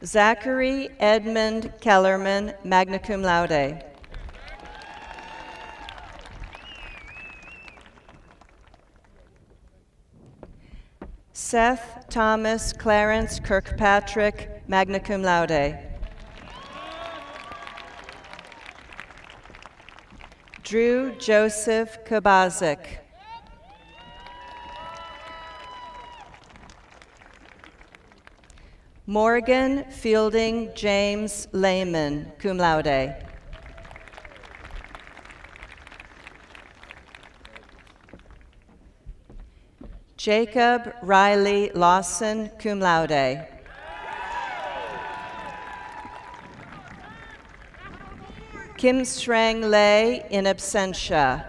Speaker 6: Zachary Edmund Kellerman, magna cum laude. Seth Thomas Clarence Kirkpatrick, magna cum laude. Drew Joseph Kabazik. Morgan Fielding James Lehman, cum laude. Jacob Riley Lawson, cum laude. Kim Sreng Lei in absentia.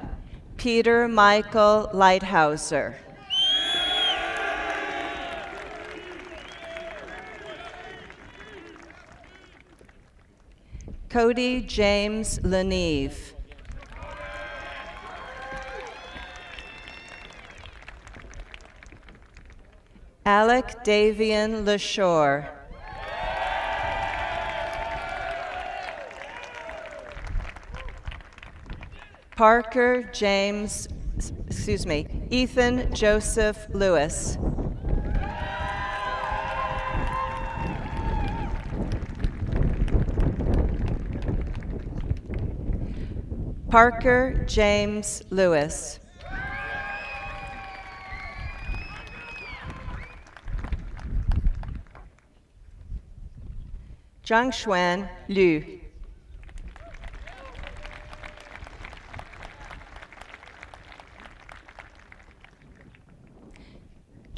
Speaker 6: Peter Michael Lighthouser. Cody James Leneve. Alec Davian LaShore. Ethan Joseph Lewis. Parker James Lewis. Zhangxuan Liu.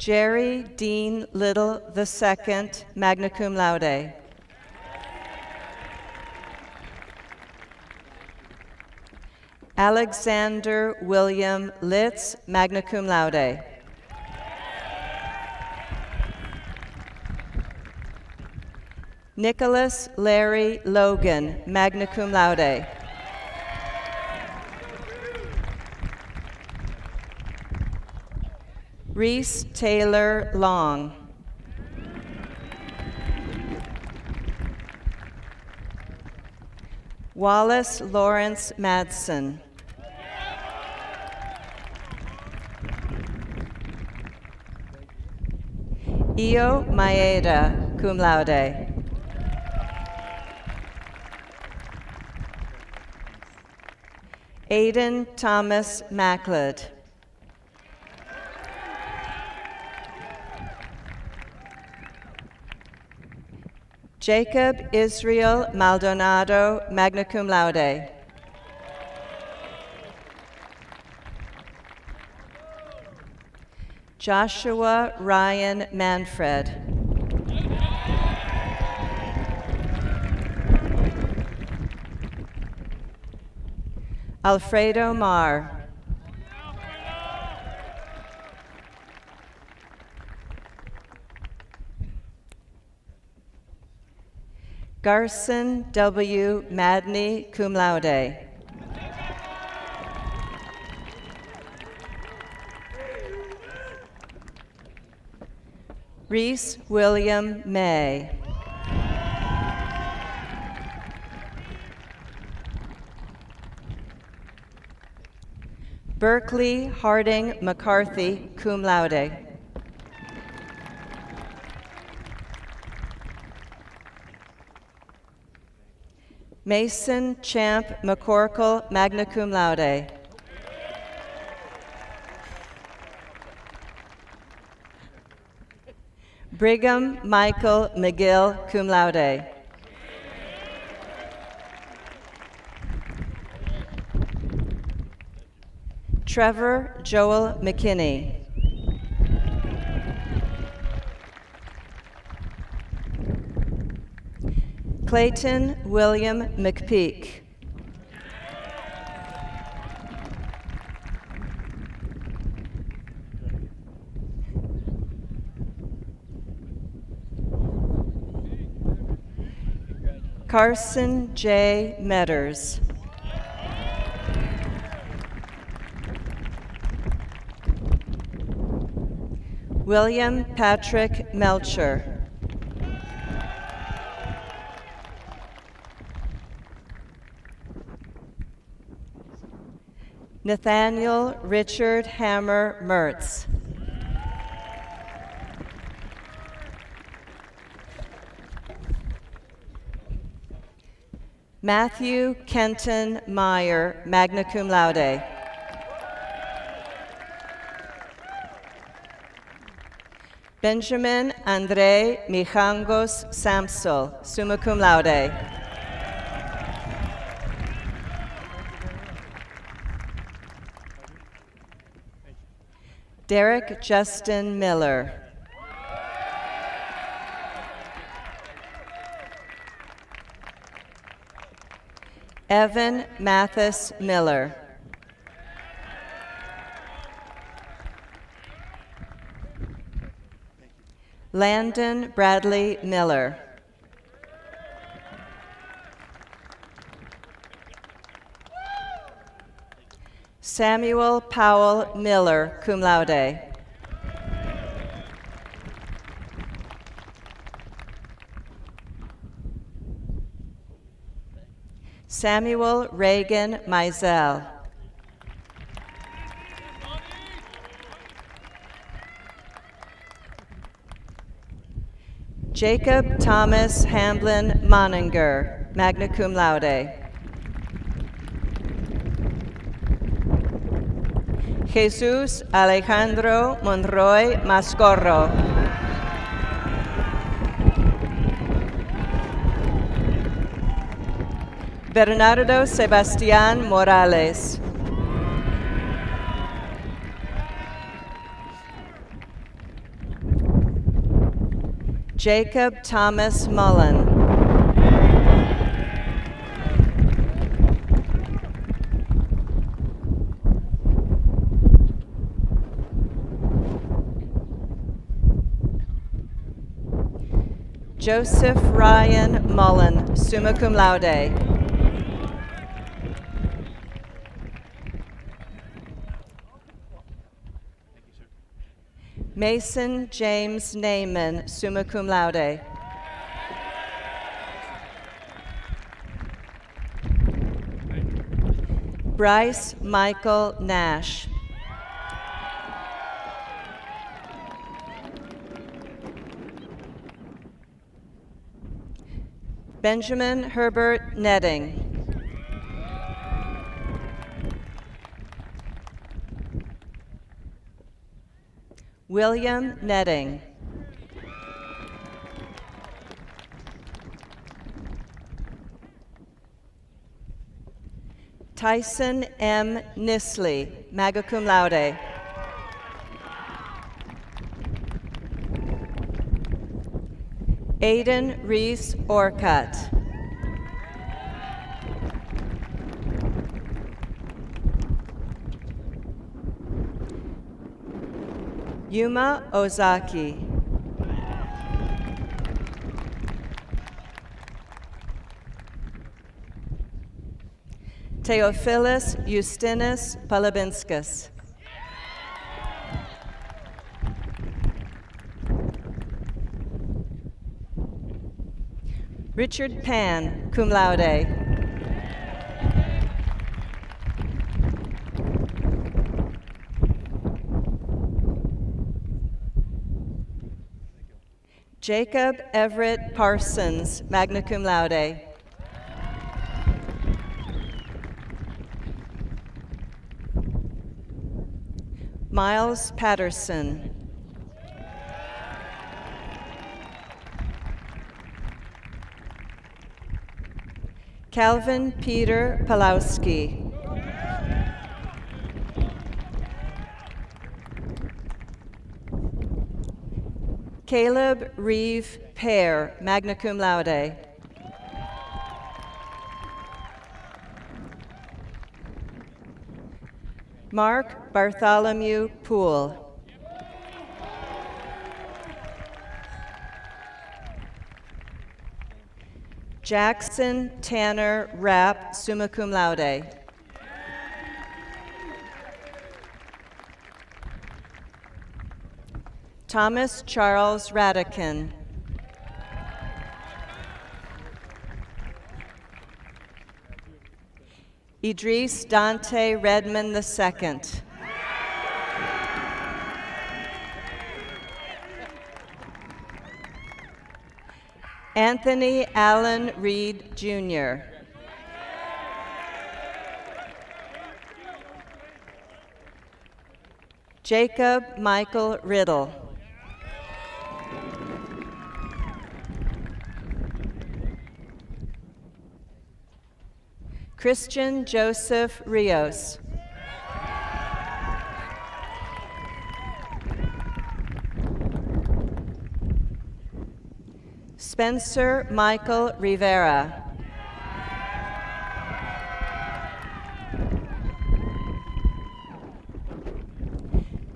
Speaker 6: Jerry Dean Little II, magna cum laude. Alexander William Litz, magna cum laude. Nicholas Larry Logan, magna cum laude. Reese Taylor Long. Wallace Lawrence Madsen. Io Maeda, cum laude. Aidan Thomas Macleod. Jacob Israel Maldonado, magna cum laude. Joshua Ryan Manfred. Alfredo Marr. Garson W. Madney, cum laude. Reese William May. Berkeley Harding McCarthy, cum laude. Mason Champ McCorkle, magna cum laude. Brigham Michael McGill, cum laude. Trevor Joel McKinney. Clayton William McPeak. Carson J. Metters. William Patrick Melcher. Nathaniel Richard Hammer Mertz. Matthew Kenton Meyer, magna cum laude. Benjamin Andre Mijangos Sampsell, summa cum laude. Derek Justin Miller. Evan Mathis Miller. Landon Bradley Miller. Samuel Powell Miller, cum laude. Samuel Reagan Mizell. Jacob Thomas Hamblin Moninger, magna cum laude. Jesus Alejandro Monroy Mascorro. Bernardo Sebastián Morales. Jacob Thomas Mullen. Joseph Ryan Mullen, summa cum laude. Mason James Naiman, summa cum laude. Bryce Michael Nash. Benjamin Herbert Netting. William Netting. Tyson M. Nisley, magna cum laude. Aidan Reese Orcutt. Yuma Ozaki. Theophilus Justinus Palabinskas. Richard Pan, cum laude. Jacob Everett Parsons, magna cum laude. Miles Patterson. Calvin Peter Palowski. Caleb Reeve Pear, magna cum laude. Mark Bartholomew Poole. Jackson Tanner Rapp, summa cum laude. Thomas Charles Radican. Idris Dante Redmond II. Anthony Allen Reed, Jr. Jacob Michael Riddle. Christian Joseph Rios. Spencer Michael Rivera.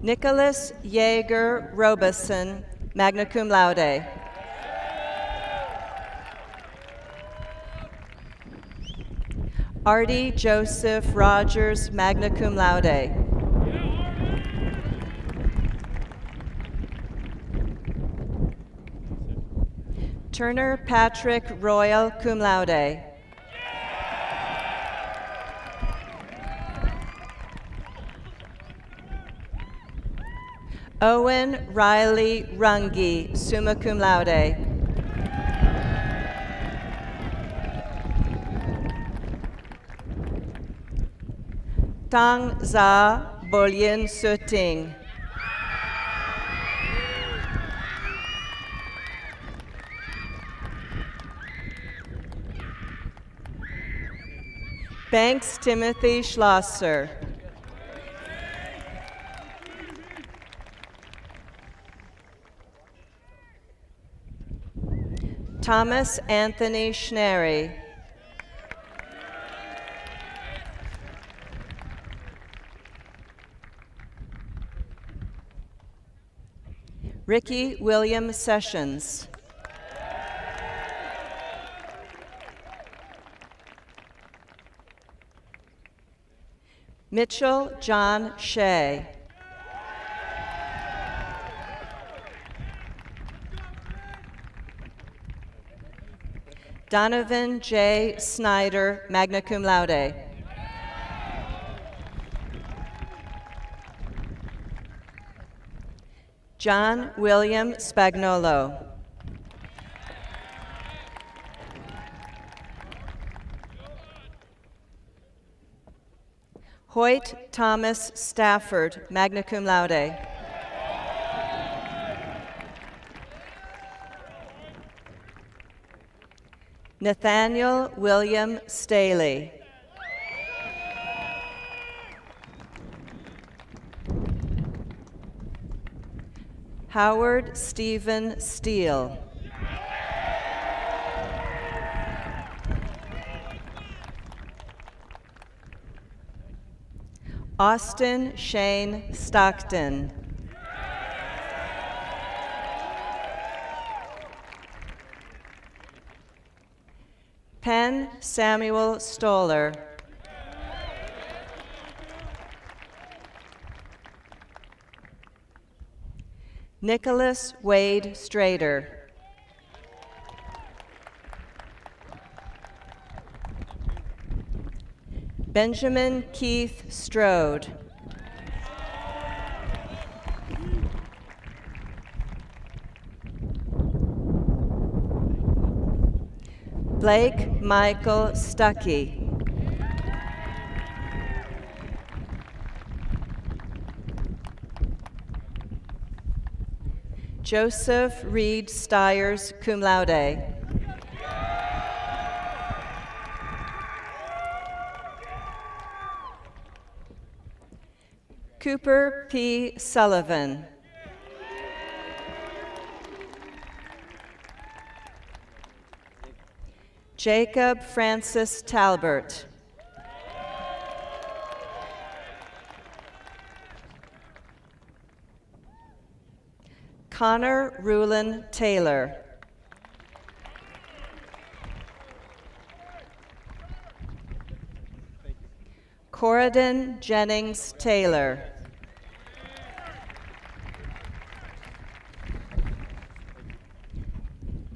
Speaker 6: Nicholas Yeager Robeson, magna cum laude. Artie Joseph Rogers, magna cum laude. Turner Patrick Royal, cum laude. Owen Riley Runge, summa cum laude. Tang Za Bolyin Suting. Banks Timothy Schlosser. Thomas Anthony Schnery. Ricky William Sessions. Mitchell John Shea. Donovan J. Snyder, magna cum laude. John William Spagnolo. Hoyt Thomas Stafford, magna cum laude. Nathaniel William Staley. Howard Stephen Steele. Austin Shane Stockton. Penn Samuel Stoller. Nicholas Wade Strader. Benjamin Keith Strode. Blake Michael Stuckey. Joseph Reed Stiers, cum laude. Cooper P. Sullivan. Jacob Francis Talbert. Connor Rulin Taylor. Corridon Jennings Taylor.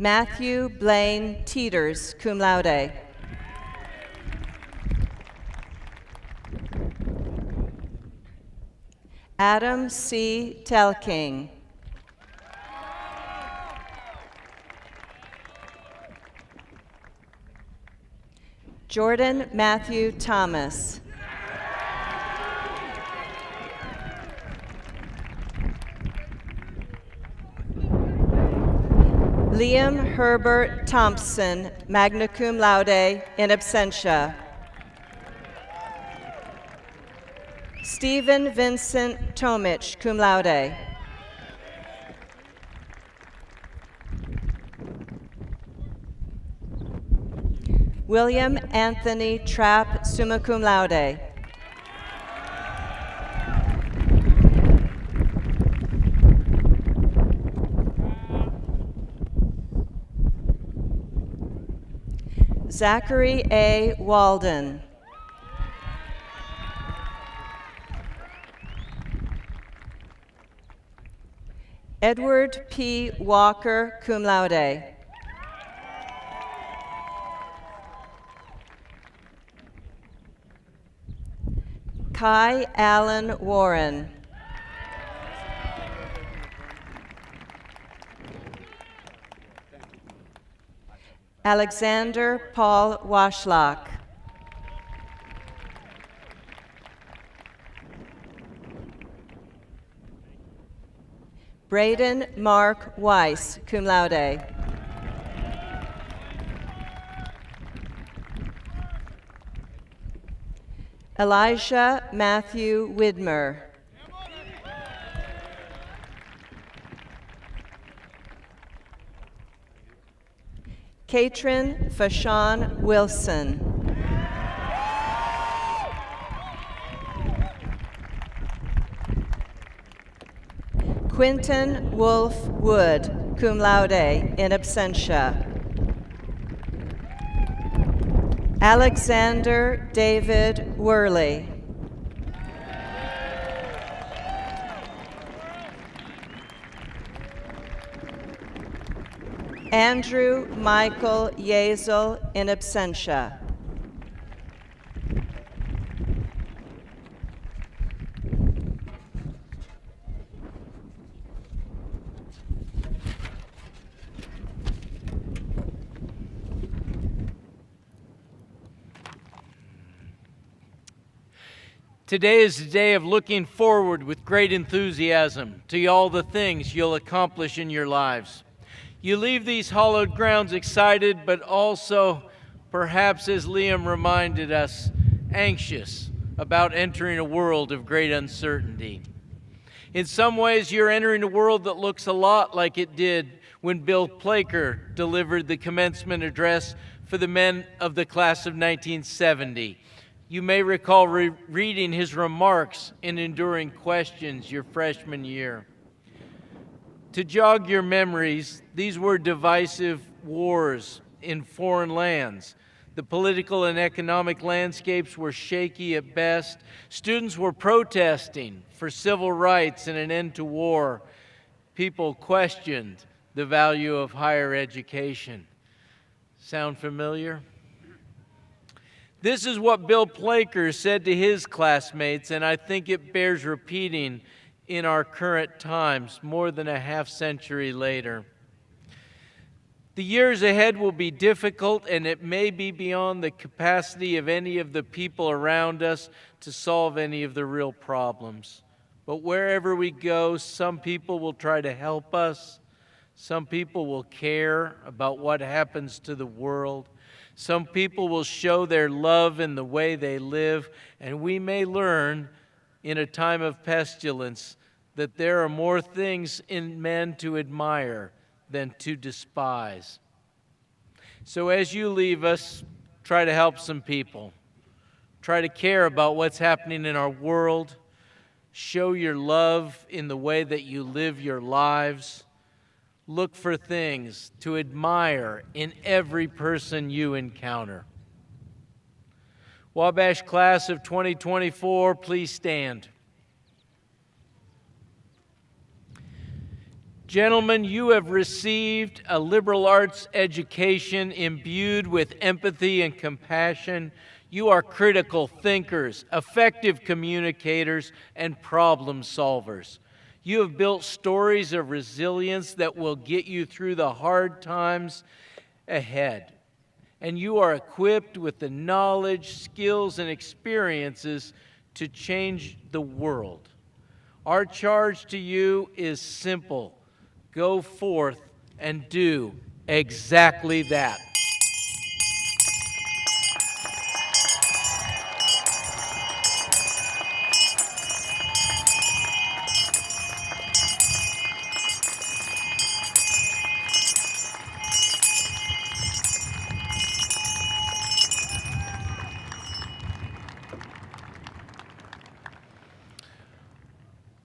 Speaker 6: Matthew Blaine Teeters, cum laude. Adam C. Telking. Jordan Matthew Thomas. Liam Herbert Thompson, magna cum laude, in absentia. Stephen Vincent Tomich, cum laude. William Anthony Trapp, summa cum laude. Zachary A. Walden. Edward P. Walker, cum laude. Kai Allen Warren. Alexander Paul Washlock. Braden Mark Weiss, cum laude. Elijah Matthew Widmer. Katrin Fashawn Wilson. Quinton Wolf Wood, cum laude, in absentia. Alexander David Worley. Andrew Michael Yezel, in absentia.
Speaker 2: Today is a day of looking forward with great enthusiasm to all the things you'll accomplish in your lives. You leave these hallowed grounds excited, but also, perhaps as Liam reminded us, anxious about entering a world of great uncertainty. In some ways, you're entering a world that looks a lot like it did when Bill Plaker delivered the commencement address for the men of the class of 1970. You may recall reading his remarks in Enduring Questions your freshman year. To jog your memories, these were divisive wars in foreign lands. The political and economic landscapes were shaky at best. Students were protesting for civil rights and an end to war. People questioned the value of higher education. Sound familiar? This is what Bill Plaker said to his classmates, and I think it bears repeating in our current times, more than a half century later. The years ahead will be difficult, and it may be beyond the capacity of any of the people around us to solve any of the real problems. But wherever we go, some people will try to help us. Some people will care about what happens to the world. Some people will show their love in the way they live, and we may learn in a time of pestilence that there are more things in men to admire than to despise. So as you leave us, try to help some people. Try to care about what's happening in our world. Show your love in the way that you live your lives. Look for things to admire in every person you encounter. Wabash class of 2024, please stand. Gentlemen, you have received a liberal arts education imbued with empathy and compassion. You are critical thinkers, effective communicators, and problem solvers. You have built stories of resilience that will get you through the hard times ahead. And you are equipped with the knowledge, skills, and experiences to change the world. Our charge to you is simple. Go forth and do exactly that.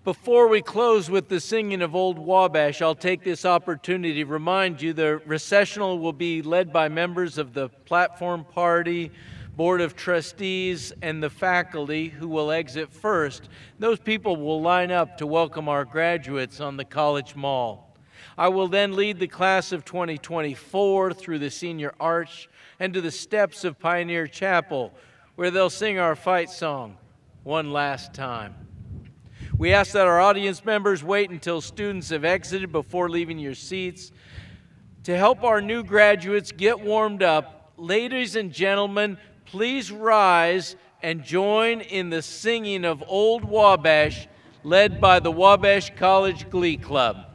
Speaker 2: Before we close with the singing of Old Wabash, I'll take this opportunity to remind you the recessional will be led by members of the platform party, Board of Trustees, and the faculty who will exit first. Those people will line up to welcome our graduates on the College Mall. I will then lead the class of 2024 through the senior arch and to the steps of Pioneer Chapel, where they'll sing our fight song, One Last Time. We ask that our audience members wait until students have exited before leaving your seats. To help our new graduates get warmed up, ladies and gentlemen, please rise and join in the singing of Old Wabash, led by the Wabash College Glee Club.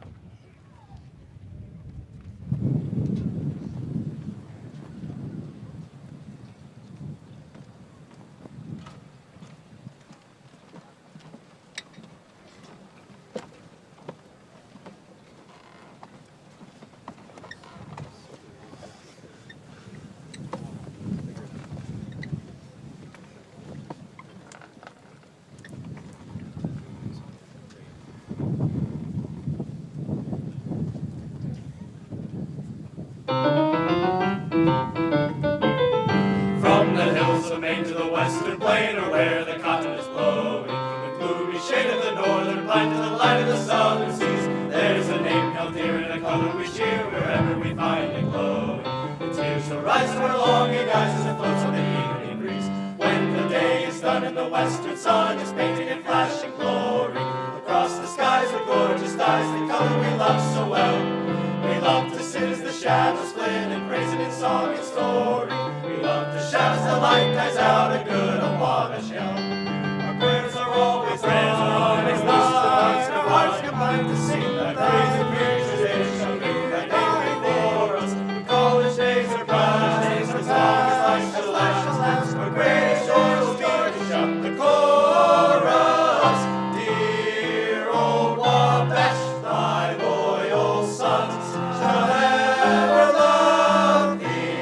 Speaker 7: From the hills of Maine to the western plain, or where the cotton is blowing, from the gloomy shade of the northern pine to the light of the southern seas, there's a name held dear and a color we cheer wherever we find it glowing. The tears shall rise to our longing eyes as it floats on the evening breeze. When the day is done and the western sun is painted in flashing glory, across the skies with gorgeous dyes, the color we love so well. We love to sit as the shadows flit and praise it in song and story. We love to shout as the light dies out a good old Wabash yell. Our prayers are always love, and our hearts combine to sing that praise and preachers they shall bring that day before us. The college days are bright, as long as life shall last. Our greatest joy will be to shout the chorus. Dear old Wabash, thy loyal sons shall ever love thee,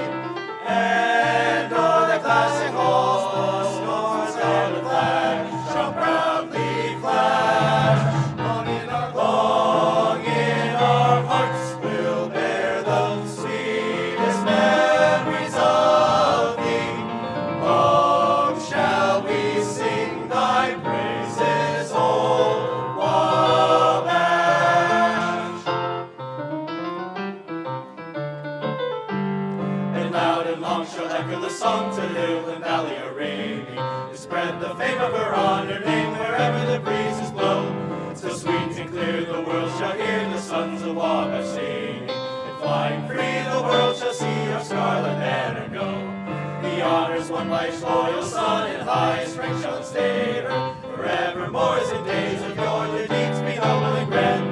Speaker 7: and o'er the classic halls the scarlet flag shall proudly flash. Long in our hearts we'll bear the sweetest memories of thee. Long shall we sing thy praises, old Wabash. And loud and long shall echo the song to hill and valley a-ringing, to spread the fame of her honored name wherever the breezes blow. So sweet and clear the world shall hear the sons of Wabash singing, and flying free the world shall see our scarlet banner go. The honors won by each loyal son in highest rank shall instate her forevermore, as in days of yore their deeds be noble and grand.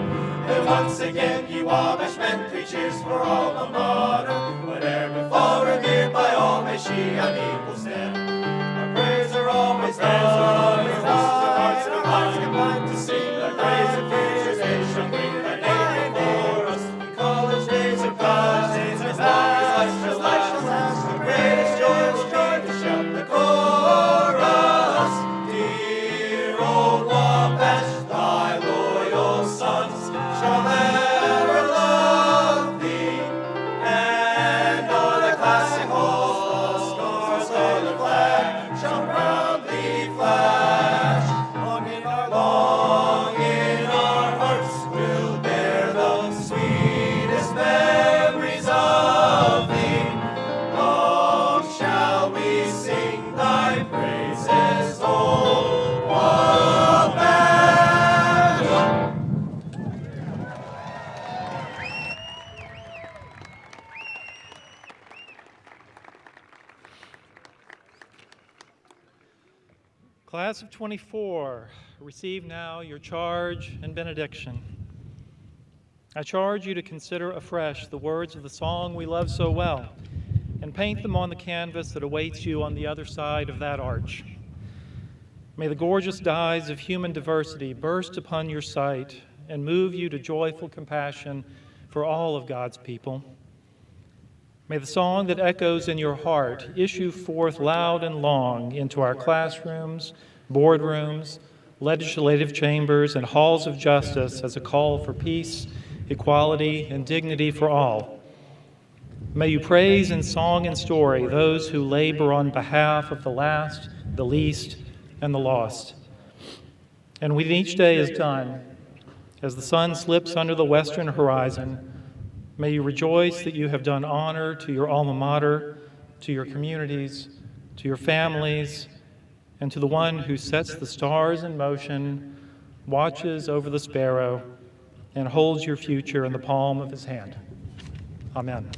Speaker 7: And once again, ye Wabash men, three cheers for alma mater. Whate'er befall, revered by all, may she unequal stand. Our prayers are always love, and our hearts combine to sing thy praise and features they shall bring thy name before us. The college days are past, as long as life shall last. The greatest joy will be to shout the chorus. Dear old Wabash, thy loyal sons shall ever love thee, and o'er the classic halls the scarlet flag shall proudly flash. Long in our hearts we'll bear the sweetest memories of thee. Long shall we sing thy praises, old Wabash.
Speaker 1: Class of 24, receive now your charge and benediction. I charge you to consider afresh the words of the song we love so well and paint them on the canvas that awaits you on the other side of that arch. May the gorgeous dyes of human diversity burst upon your sight and move you to joyful compassion for all of God's people. May the song that echoes in your heart issue forth loud and long into our classrooms, boardrooms, legislative chambers, and halls of justice as a call for peace, equality, and dignity for all. May you praise in song and story those who labor on behalf of the last, the least, and the lost. And when each day is done, as the sun slips under the western horizon, may you rejoice that you have done honor to your alma mater, to your communities, to your families, and to the one who sets the stars in motion, watches over the sparrow, and holds your future in the palm of his hand. Amen.